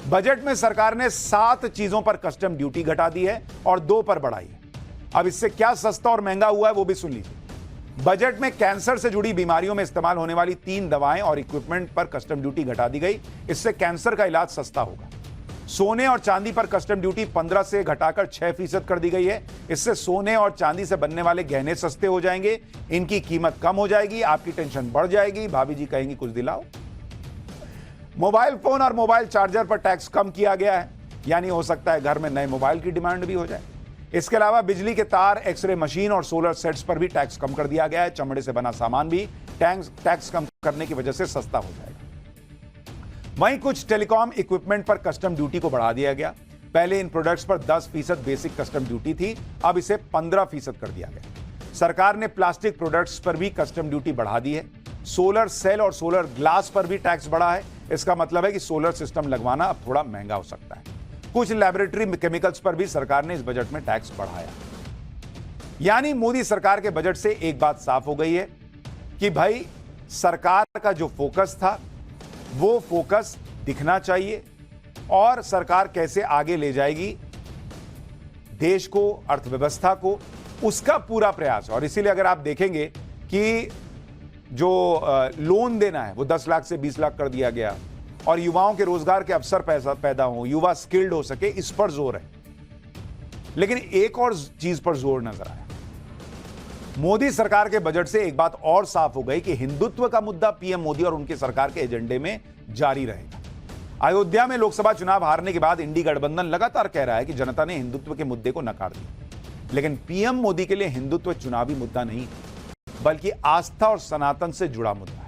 बजट में सरकार ने 7 चीजों पर कस्टम ड्यूटी घटा दी है और 2 पर बढ़ाई है। अब इससे क्या सस्ता और महंगा हुआ है वो भी सुन लीजिए। बजट में कैंसर से जुड़ी बीमारियों में इस्तेमाल होने वाली 3 दवाएं और इक्विपमेंट पर कस्टम ड्यूटी घटा दी गई। इससे कैंसर का इलाज सस्ता होगा। सोने और चांदी पर कस्टम ड्यूटी 15 से घटाकर 6% कर दी गई है। इससे सोने और चांदी से बनने वाले गहने सस्ते हो जाएंगे, इनकी कीमत कम हो जाएगी, आपकी टेंशन बढ़ जाएगी, भाभी जी कहेंगी कुछ दिलाओ। मोबाइल फोन और मोबाइल चार्जर पर टैक्स कम किया गया है, यानी हो सकता है घर में नए मोबाइल की डिमांड भी हो जाए। इसके अलावा बिजली के तार, एक्सरे मशीन और सोलर सेट्स पर भी टैक्स कम कर दिया गया है। चमड़े से बना सामान भी टैक्स कम करने की वजह से सस्ता हो जाएगा। वहीं कुछ टेलीकॉम इक्विपमेंट पर कस्टम ड्यूटी को बढ़ा दिया गया। पहले इन प्रोडक्ट्स पर 10% बेसिक कस्टम ड्यूटी थी, अब इसे 15% कर दिया गया। सरकार ने प्लास्टिक प्रोडक्ट्स पर भी कस्टम ड्यूटी बढ़ा दी है। सोलर सेल और सोलर ग्लास पर भी टैक्स बढ़ा है। इसका मतलब है कि सोलर सिस्टम लगवाना अब थोड़ा महंगा हो सकता है। कुछ लैबोरेटरी केमिकल्स पर भी सरकार ने इस बजट में टैक्स बढ़ाया। यानी मोदी सरकार के बजट से एक बात साफ हो गई है कि भाई सरकार का जो फोकस था वो फोकस दिखना चाहिए और सरकार कैसे आगे ले जाएगी देश को, अर्थव्यवस्था को, उसका पूरा प्रयास। और इसीलिए अगर आप देखेंगे कि जो लोन देना है वो 10 लाख से 20 लाख कर दिया गया और युवाओं के रोजगार के अवसर पैदा हो, युवा स्किल्ड हो सके, इस पर जोर है। लेकिन एक और चीज पर जोर नजर आया। मोदी सरकार के बजट से एक बात और साफ हो गई कि हिंदुत्व का मुद्दा पीएम मोदी और उनकी सरकार के एजेंडे में जारी रहेगा। अयोध्या में लोकसभा चुनाव हारने के बाद इंडी गठबंधन लगातार कह रहा है कि जनता ने हिंदुत्व के मुद्दे को नकार दिया। लेकिन पीएम मोदी के लिए हिंदुत्व चुनावी मुद्दा नहीं है, बल्कि आस्था और सनातन से जुड़ा मुद्दा है।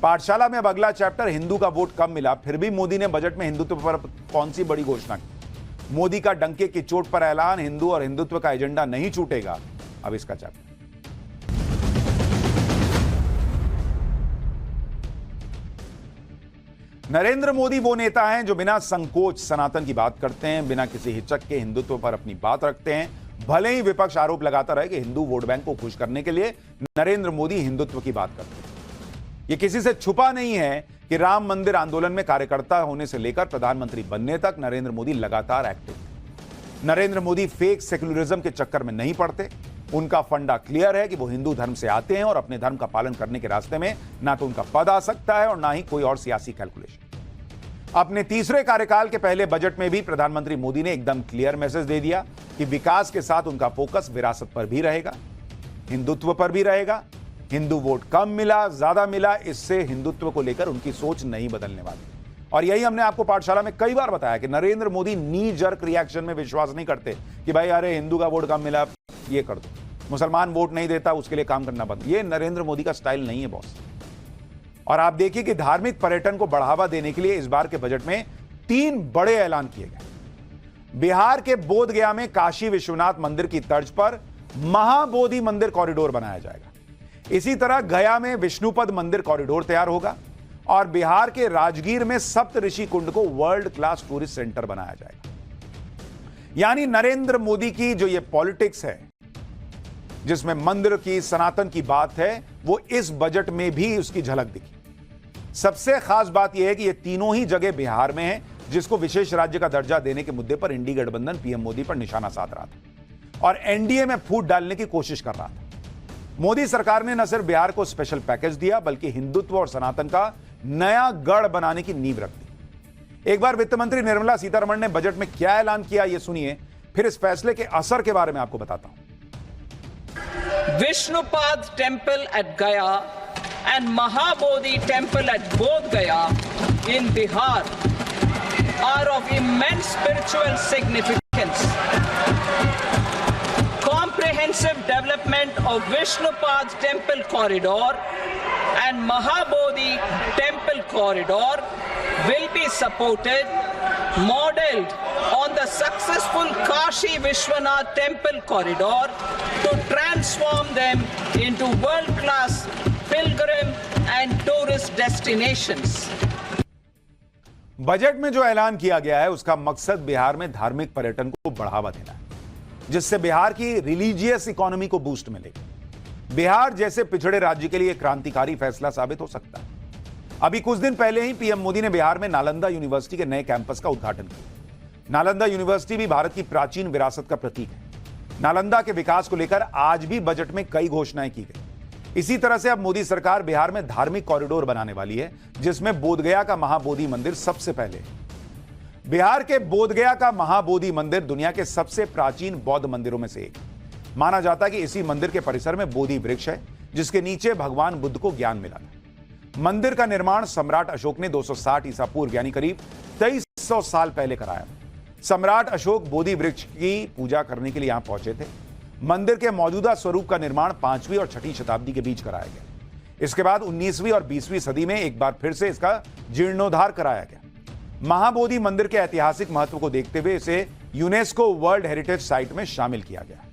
पाठशाला में अब अगला चैप्टर हिंदू का वोट कम मिला, फिर भी मोदी ने बजट में हिंदुत्व पर कौन सी बड़ी घोषणा की। मोदी का डंके की चोट पर ऐलान, हिंदू और हिंदुत्व का एजेंडा नहीं छूटेगा। अब इसका चैप्टर नरेंद्र मोदी वो नेता हैं जो बिना संकोच सनातन की बात करते हैं, बिना किसी हिचक के हिंदुत्व पर अपनी बात रखते हैं भले ही विपक्ष आरोप लगाता रहे कि हिंदू वोट बैंक को खुश करने के लिए नरेंद्र मोदी हिंदुत्व की बात करते हैं। यह किसी से छुपा नहीं है कि राम मंदिर आंदोलन में कार्यकर्ता होने से लेकर प्रधानमंत्री बनने तक नरेंद्र मोदी लगातार एक्टिव है। नरेंद्र मोदी फेक सेक्युलरिज्म के चक्कर में नहीं पड़ते। उनका फंडा क्लियर है कि वो हिंदू धर्म से आते हैं और अपने धर्म का पालन करने के रास्ते में ना तो उनका पद आ सकता है और ना ही कोई और सियासी कैलकुलेशन। अपने तीसरे कार्यकाल के पहले बजट में भी प्रधानमंत्री मोदी ने एकदम क्लियर मैसेज दे दिया कि विकास के साथ उनका फोकस विरासत पर भी रहेगा, हिंदुत्व पर भी रहेगा। हिंदू वोट कम मिला ज्यादा मिला, इससे हिंदुत्व को लेकर उनकी सोच नहीं बदलने वाली। और यही हमने आपको पाठशाला में कई बार बताया कि नरेंद्र मोदी नी जर्क रिएक्शन में विश्वास नहीं करते कि भाई अरे हिंदू का वोट कम मिला ये कर दो, मुसलमान वोट नहीं देता उसके लिए काम करना बंद। ये नरेंद्र मोदी का स्टाइल नहीं है बॉस। और आप देखिए कि धार्मिक पर्यटन को बढ़ावा देने के लिए इस बार के बजट में 3 बड़े ऐलान किए गए। बिहार के बोधगया में काशी विश्वनाथ मंदिर की तर्ज पर महाबोधि मंदिर कॉरिडोर बनाया जाएगा। इसी तरह गया में विष्णुपद मंदिर कॉरिडोर तैयार होगा और बिहार के राजगीर में सप्तऋषि कुंड को वर्ल्ड क्लास टूरिस्ट सेंटर बनाया जाएगा। यानी नरेंद्र मोदी की जो ये पॉलिटिक्स है जिसमें मंदिर की सनातन की बात है, वो इस बजट में भी उसकी झलक दिखी। सबसे खास बात यह है कि ये तीनों ही जगह बिहार में है, जिसको विशेष राज्य का दर्जा देने के मुद्दे पर इंडी गठबंधन पीएम मोदी पर निशाना साध रहा था और एनडीए में फूट डालने की कोशिश कर रहा था। मोदी सरकार ने न सिर्फ बिहार को स्पेशल पैकेज दिया बल्कि हिंदुत्व और सनातन का नया गढ़ बनाने की नींव रख दी। एक बार वित्त मंत्री निर्मला सीतारमण ने बजट में क्या ऐलान किया ये सुनिए, फिर इस फैसले के असर के बारे में आपको बताता हूं। Vishnupad temple at Gaya and Mahabodhi temple at Bodh Gaya in Bihar are of immense spiritual significance. Comprehensive development of Vishnupad temple corridor and Mahabodhi temple corridor will be supported, modeled on the successful Kashi Vishwanath temple corridor to transform them into world-class pilgrim and tourist destinations. Budget में जो ऐलान किया गया है उसका मकसद बिहार में धार्मिक पर्यटन को बढ़ावा देना है, जिससे बिहार की रिलीजियस इकोनॉमी को बूस्ट मिलेगा। बिहार जैसे पिछड़े राज्य के लिए क्रांतिकारी फैसला साबित हो सकता है। अभी कुछ दिन पहले ही पीएम मोदी ने बिहार में नालंदा यूनिवर्सिटी के नए कैंपस का उद्घाटन किया। नालंदा यूनिवर्सिटी भी भारत की प्राचीन विरासत का प्रतीक है। नालंदा के विकास को लेकर आज भी बजट में कई घोषणाएं की गई। इसी तरह से अब मोदी सरकार बिहार में धार्मिक कॉरिडोर बनाने वाली है, जिसमें बोधगया का महाबोधि मंदिर सबसे पहले। बिहार के बोधगया का महाबोधि मंदिर दुनिया के सबसे प्राचीन बौद्ध मंदिरों में से एक। माना जाता है कि इसी मंदिर के परिसर में बोधि वृक्ष है, जिसके नीचे भगवान बुद्ध को ज्ञान मिला था। मंदिर का निर्माण सम्राट अशोक ने 260 ईसा पूर्व यानी करीब 2300 साल पहले कराया। सम्राट अशोक बोधि वृक्ष की पूजा करने के लिए यहां पहुंचे थे। मंदिर के मौजूदा स्वरूप का निर्माण 5वीं और 6वीं शताब्दी के बीच कराया गया। इसके बाद 19वीं और 20वीं सदी में एक बार फिर से इसका जीर्णोद्धार कराया गया। महाबोधि मंदिर के ऐतिहासिक महत्व को देखते हुए इसे यूनेस्को वर्ल्ड हेरिटेज साइट में शामिल किया गया।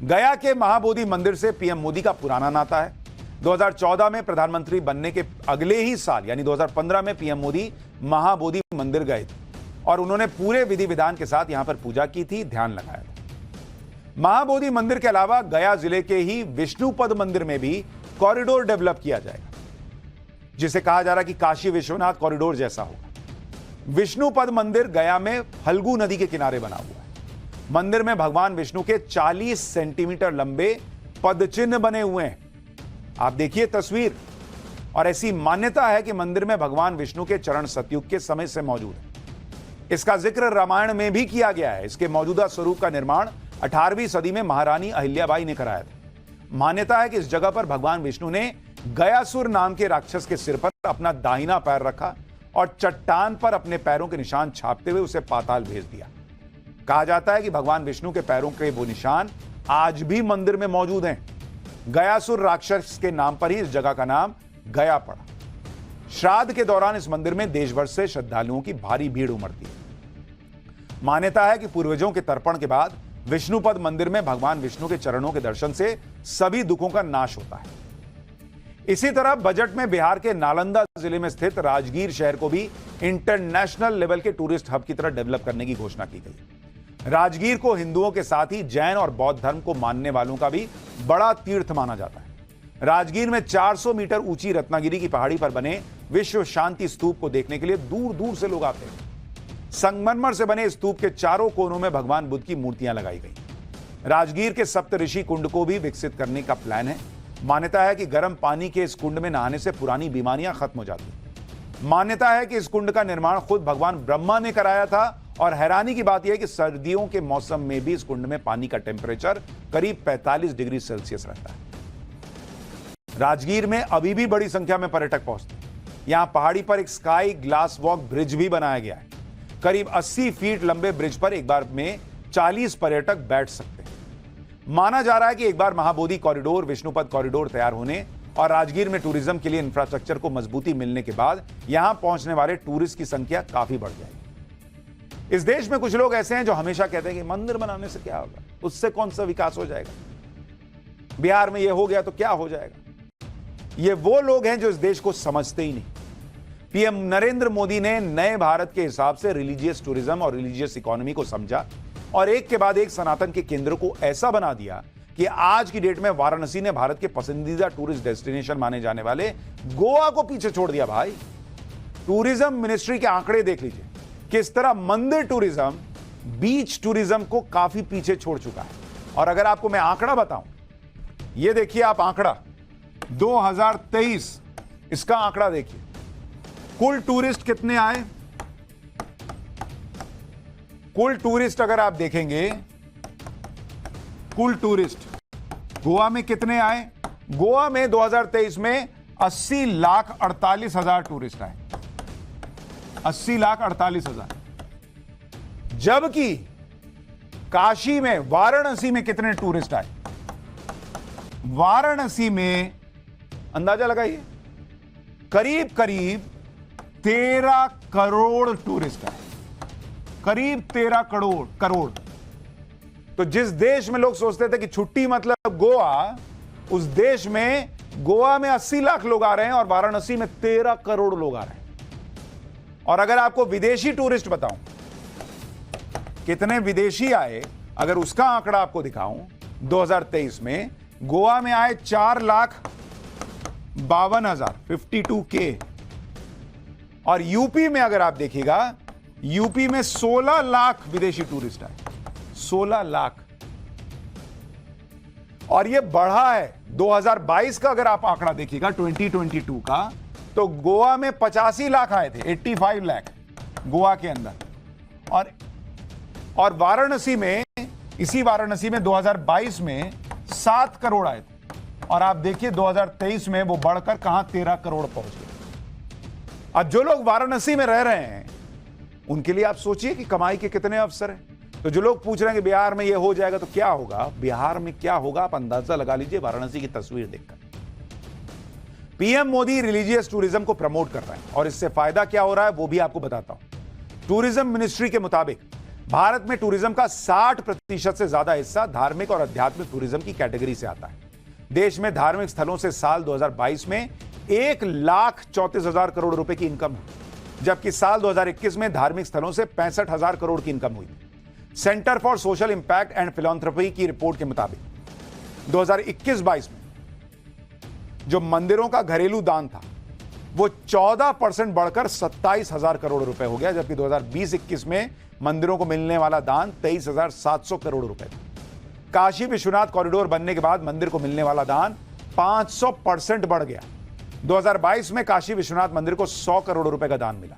गया के महाबोधि मंदिर से पीएम मोदी का पुराना नाता है। 2014 में प्रधानमंत्री बनने के अगले ही साल यानी 2015 में पीएम मोदी महाबोधि मंदिर गए थे और उन्होंने पूरे विधि विधान के साथ यहां पर पूजा की थी, ध्यान लगाया था। महाबोधि मंदिर के अलावा गया जिले के ही विष्णुपद मंदिर में भी कॉरिडोर डेवलप किया जाएगा, जिसे कहा जा रहा है कि काशी विश्वनाथ कॉरिडोर जैसा होगा। विष्णुपद मंदिर गया में फल्गु नदी के किनारे बना हुआ है। मंदिर में भगवान विष्णु के 40 सेंटीमीटर लंबे पदचिन्ह बने हुए हैं। आप देखिए तस्वीर। और ऐसी मान्यता है कि मंदिर में भगवान विष्णु के चरण सतयुग के समय से मौजूद है। इसका जिक्र रामायण में भी किया गया है। इसके मौजूदा स्वरूप का निर्माण 18वीं सदी में महारानी अहिल्याबाई ने कराया था। मान्यता है कि इस जगह पर भगवान विष्णु ने गयासुर नाम के राक्षस के सिर पर अपना दाहिना पैर रखा और चट्टान पर अपने पैरों के निशान छापते हुए उसे पाताल भेज दिया। कहा जाता है कि भगवान विष्णु के पैरों के वो निशान आज भी मंदिर में मौजूद हैं। गयासुर राक्षस के नाम पर ही इस जगह का नाम गया पड़ा। श्राद्ध के दौरान इस मंदिर में देश भर से श्रद्धालुओं की भारी भीड़ उमड़ती है। मान्यता है कि पूर्वजों के तर्पण के बाद विष्णुपद मंदिर में भगवान विष्णु के चरणों के दर्शन से सभी दुखों का नाश होता है। इसी तरह बजट में बिहार के नालंदा जिले में स्थित राजगीर शहर को भी इंटरनेशनल लेवल के टूरिस्ट हब की तरह डेवलप करने की घोषणा की गई। राजगीर को हिंदुओं के साथ ही जैन और बौद्ध धर्म को मानने वालों का भी बड़ा तीर्थ माना जाता है। राजगीर में 400 मीटर ऊंची रत्नागिरी की पहाड़ी पर बने विश्व शांति स्तूप को देखने के लिए दूर दूर से लोग आते हैं। संगमरमर से बने स्तूप के चारों कोनों में भगवान बुद्ध की मूर्तियां लगाई गई। राजगीर के सप्तऋषि कुंड को भी विकसित करने का प्लान है। मान्यता है कि गर्म पानी के इस कुंड में नहाने से पुरानी बीमारियां खत्म हो जाती हैं। मान्यता है कि इस कुंड का निर्माण खुद भगवान ब्रह्मा ने कराया था और हैरानी की बात यह है कि सर्दियों के मौसम में भी इस कुंड में पानी का टेम्परेचर करीब 45 डिग्री सेल्सियस रहता है। राजगीर में अभी भी बड़ी संख्या में पर्यटक पहुंचते हैं। यहां पहाड़ी पर एक स्काई ग्लास वॉक ब्रिज भी बनाया गया है। करीब 80 फीट लंबे ब्रिज पर एक बार में 40 पर्यटक बैठ सकते हैं। माना जा रहा है कि एक बार महाबोधि कॉरिडोर, विष्णुपद कॉरिडोर तैयार होने और राजगीर में टूरिज्म के लिए इंफ्रास्ट्रक्चर को मजबूती मिलने के बाद यहां पहुंचने वाले टूरिस्ट की संख्या काफी बढ़ जाएगी। इस देश में कुछ लोग ऐसे हैं जो हमेशा कहते हैं कि मंदिर बनाने से क्या होगा, उससे कौन सा विकास हो जाएगा, बिहार में यह हो गया तो क्या हो जाएगा। ये वो लोग हैं जो इस देश को समझते ही नहीं। पीएम नरेंद्र मोदी ने नए भारत के हिसाब से रिलीजियस टूरिज्म और रिलीजियस इकोनॉमी को समझा और एक के बाद एक सनातन के केंद्र को ऐसा बना दिया कि आज की डेट में वाराणसी ने भारत के पसंदीदा टूरिस्ट डेस्टिनेशन माने जाने वाले गोवा को पीछे छोड़ दिया। भाई, टूरिज्म मिनिस्ट्री के आंकड़े देख लीजिए, किस तरह मंदिर टूरिज्म, बीच टूरिज्म को काफी पीछे छोड़ चुका है। और अगर आपको मैं आंकड़ा बताऊं, ये देखिए आप आंकड़ा 2023, इसका आंकड़ा देखिए, कुल टूरिस्ट कितने आए। कुल टूरिस्ट अगर आप देखेंगे, कुल टूरिस्ट गोवा में कितने आए। गोवा में 2023 में 80,48,000 टूरिस्ट आए, 80,48,000। जबकि काशी में, वाराणसी में कितने टूरिस्ट आए। वाराणसी में अंदाजा लगाइए, करीब करीब 13 करोड़ टूरिस्ट आए, करीब 13 करोड़। तो जिस देश में लोग सोचते थे कि छुट्टी मतलब गोवा, उस देश में गोवा में 80 लाख लोग आ रहे हैं और वाराणसी में 13 करोड़ लोग आ रहे हैं। और अगर आपको विदेशी टूरिस्ट बताऊं कितने विदेशी आए, अगर उसका आंकड़ा आपको दिखाऊं, 2023 में गोवा में आए 4,52,000, 52K। और यूपी में अगर आप देखिएगा, यूपी में 16 लाख विदेशी टूरिस्ट आए, 16 लाख। और यह बढ़ा है 2022 का अगर आप आंकड़ा देखिएगा, 2022 का, तो गोवा में 85 लाख आए थे, 85 लाख गोवा के अंदर। और वाराणसी में, इसी वाराणसी में 2022 में 7 करोड़ आए थे। और आप देखिए 2023 में वो बढ़कर कहां 13 करोड़ पहुंच गए। अब जो लोग वाराणसी में रह रहे हैं उनके लिए आप सोचिए कि कमाई के कितने अवसर हैं। तो जो लोग पूछ रहे हैं कि बिहार में ये हो जाएगा तो क्या होगा, बिहार में क्या होगा आप अंदाजा लगा लीजिए वाराणसी की तस्वीर देखकर। पीएम मोदी रिलीजियस टूरिज्म को प्रमोट कर रहे हैं और इससे फायदा क्या हो रहा है वो भी आपको बताता हूं। टूरिज्म मिनिस्ट्री के मुताबिक भारत में टूरिज्म का 60% से ज्यादा हिस्सा धार्मिक और आध्यात्मिक टूरिज्म की कैटेगरी से आता है। देश में धार्मिक स्थलों से साल 2022 में 1,34,000 करोड़ रुपए की इनकम हुई, जबकि साल 2021 में धार्मिक स्थलों से 65,000 करोड़ की इनकम हुई। Centre for social impact and philanthropy की रिपोर्ट के मुताबिक 2021-22 में जो मंदिरों का घरेलू दान था वो 14% बढ़कर 27,000 करोड़ रुपए हो गया, जबकि 2020-21 में मंदिरों को मिलने वाला दान 23,700 करोड़ रुपए था। काशी विश्वनाथ कॉरिडोर बनने के बाद मंदिर को मिलने वाला दान 500% बढ़ गया। 2022 में काशी विश्वनाथ मंदिर को 100 करोड़ रुपए का दान मिला।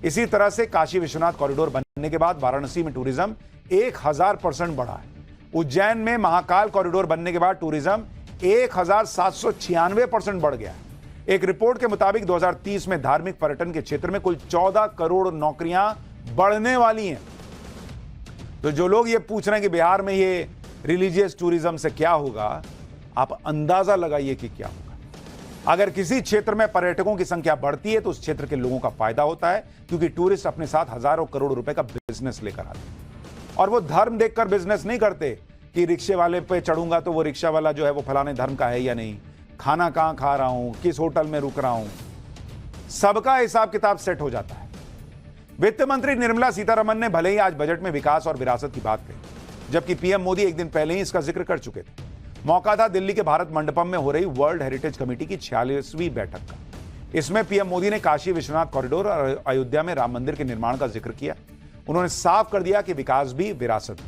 इसी तरह से काशी विश्वनाथ कॉरिडोर बनने के बाद वाराणसी में टूरिज्म 1000% बढ़ा है। उज्जैन में महाकाल कॉरिडोर बनने के बाद टूरिज्म 1796% बढ़ गया। एक रिपोर्ट के मुताबिक 2030 में धार्मिक पर्यटन के क्षेत्र में कुल 14 करोड़ नौकरियां बढ़ने वाली हैं। तो जो लोग ये पूछ रहे हैं कि बिहार में ये रिलीजियस टूरिज्म से क्या होगा, आप अंदाजा लगाइए कि क्या होगा। अगर किसी क्षेत्र में पर्यटकों की संख्या बढ़ती है तो उस क्षेत्र के लोगों का फायदा होता है, क्योंकि टूरिस्ट अपने साथ हजारों करोड़ रुपए का बिजनेस लेकर आते हैं। और वो धर्म देखकर बिजनेस नहीं करते कि रिक्शे वाले पे चढ़ूंगा तो वो रिक्शा वाला जो है वो फलाने धर्म का है या नहीं, खाना कहां खा रहा हूं, किस होटल में रुक रहा हूं, सबका हिसाब किताब सेट हो जाता है। वित्त मंत्री निर्मला सीतारमण ने भले ही आज बजट में विकास और विरासत की बात कही, जबकि पीएम मोदी एक दिन पहले ही इसका जिक्र कर चुके थे। मौका था दिल्ली के भारत मंडपम में हो रही वर्ल्ड हेरिटेज कमेटी की 46वीं बैठक का। इसमें पीएम मोदी ने काशी विश्वनाथ कॉरिडोर और अयोध्या में राम मंदिर के निर्माण का जिक्र किया। उन्होंने साफ कर दिया कि विकास भी विरासत है।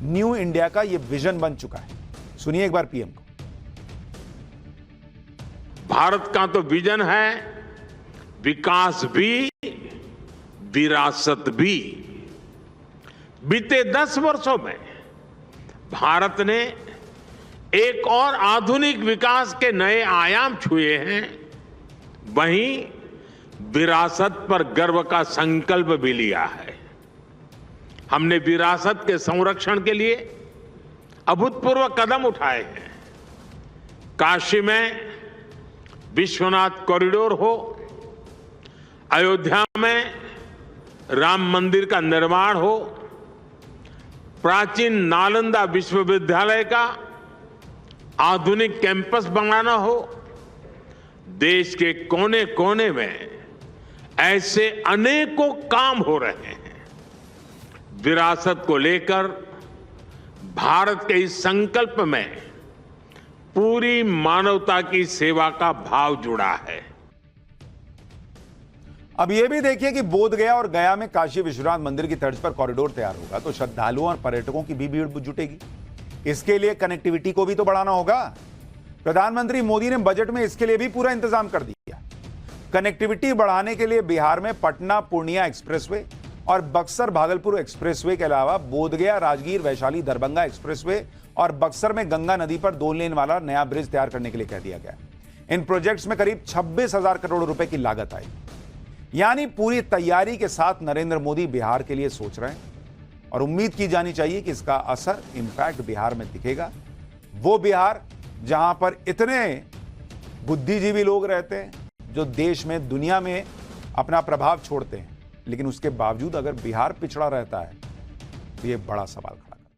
न्यू इंडिया का यह विजन बन चुका है। सुनिए एक बार पीएम को। भारत का तो विजन है, विकास भी विरासत भी। बीते 10 वर्षों में भारत ने एक और आधुनिक विकास के नए आयाम छुए हैं। वहीं विरासत पर गर्व का संकल्प भी लिया है। हमने विरासत के संरक्षण के लिए अभूतपूर्व कदम उठाए हैं। काशी में विश्वनाथ कॉरिडोर हो, अयोध्या में राम मंदिर का निर्माण हो, प्राचीन नालंदा विश्वविद्यालय का आधुनिक कैंपस बनाना हो, देश के कोने कोने में ऐसे अनेकों काम हो रहे हैं। विरासत को लेकर भारत के इस संकल्प में पूरी मानवता की सेवा का भाव जुड़ा है। अब यह भी देखिए कि बोधगया और गया में काशी विश्वनाथ मंदिर की तर्ज पर कॉरिडोर तैयार होगा तो श्रद्धालुओं और पर्यटकों की भी भीड़ जुटेगी। इसके लिए कनेक्टिविटी को भी तो बढ़ाना होगा। प्रधानमंत्री मोदी ने बजट में इसके लिए भी पूरा इंतजाम कर दिया। कनेक्टिविटी बढ़ाने के लिए बिहार में पटना पूर्णिया एक्सप्रेसवे और बक्सर भागलपुर एक्सप्रेसवे के अलावा बोधगया राजगीर वैशाली दरभंगा एक्सप्रेसवे और बक्सर में गंगा नदी पर 2 लेन वाला नया ब्रिज तैयार करने के लिए कह दिया गया। इन प्रोजेक्ट्स में करीब 26,000 करोड़ रुपए की लागत आई। यानी पूरी तैयारी के साथ नरेंद्र मोदी बिहार के लिए सोच रहे हैं और उम्मीद की जानी चाहिए कि इसका असर इंपैक्ट बिहार में दिखेगा। वो बिहार जहां पर इतने बुद्धिजीवी लोग रहते हैं जो देश में दुनिया में अपना प्रभाव छोड़ते हैं, लेकिन उसके बावजूद अगर बिहार पिछड़ा रहता है तो यह बड़ा सवाल खड़ा है।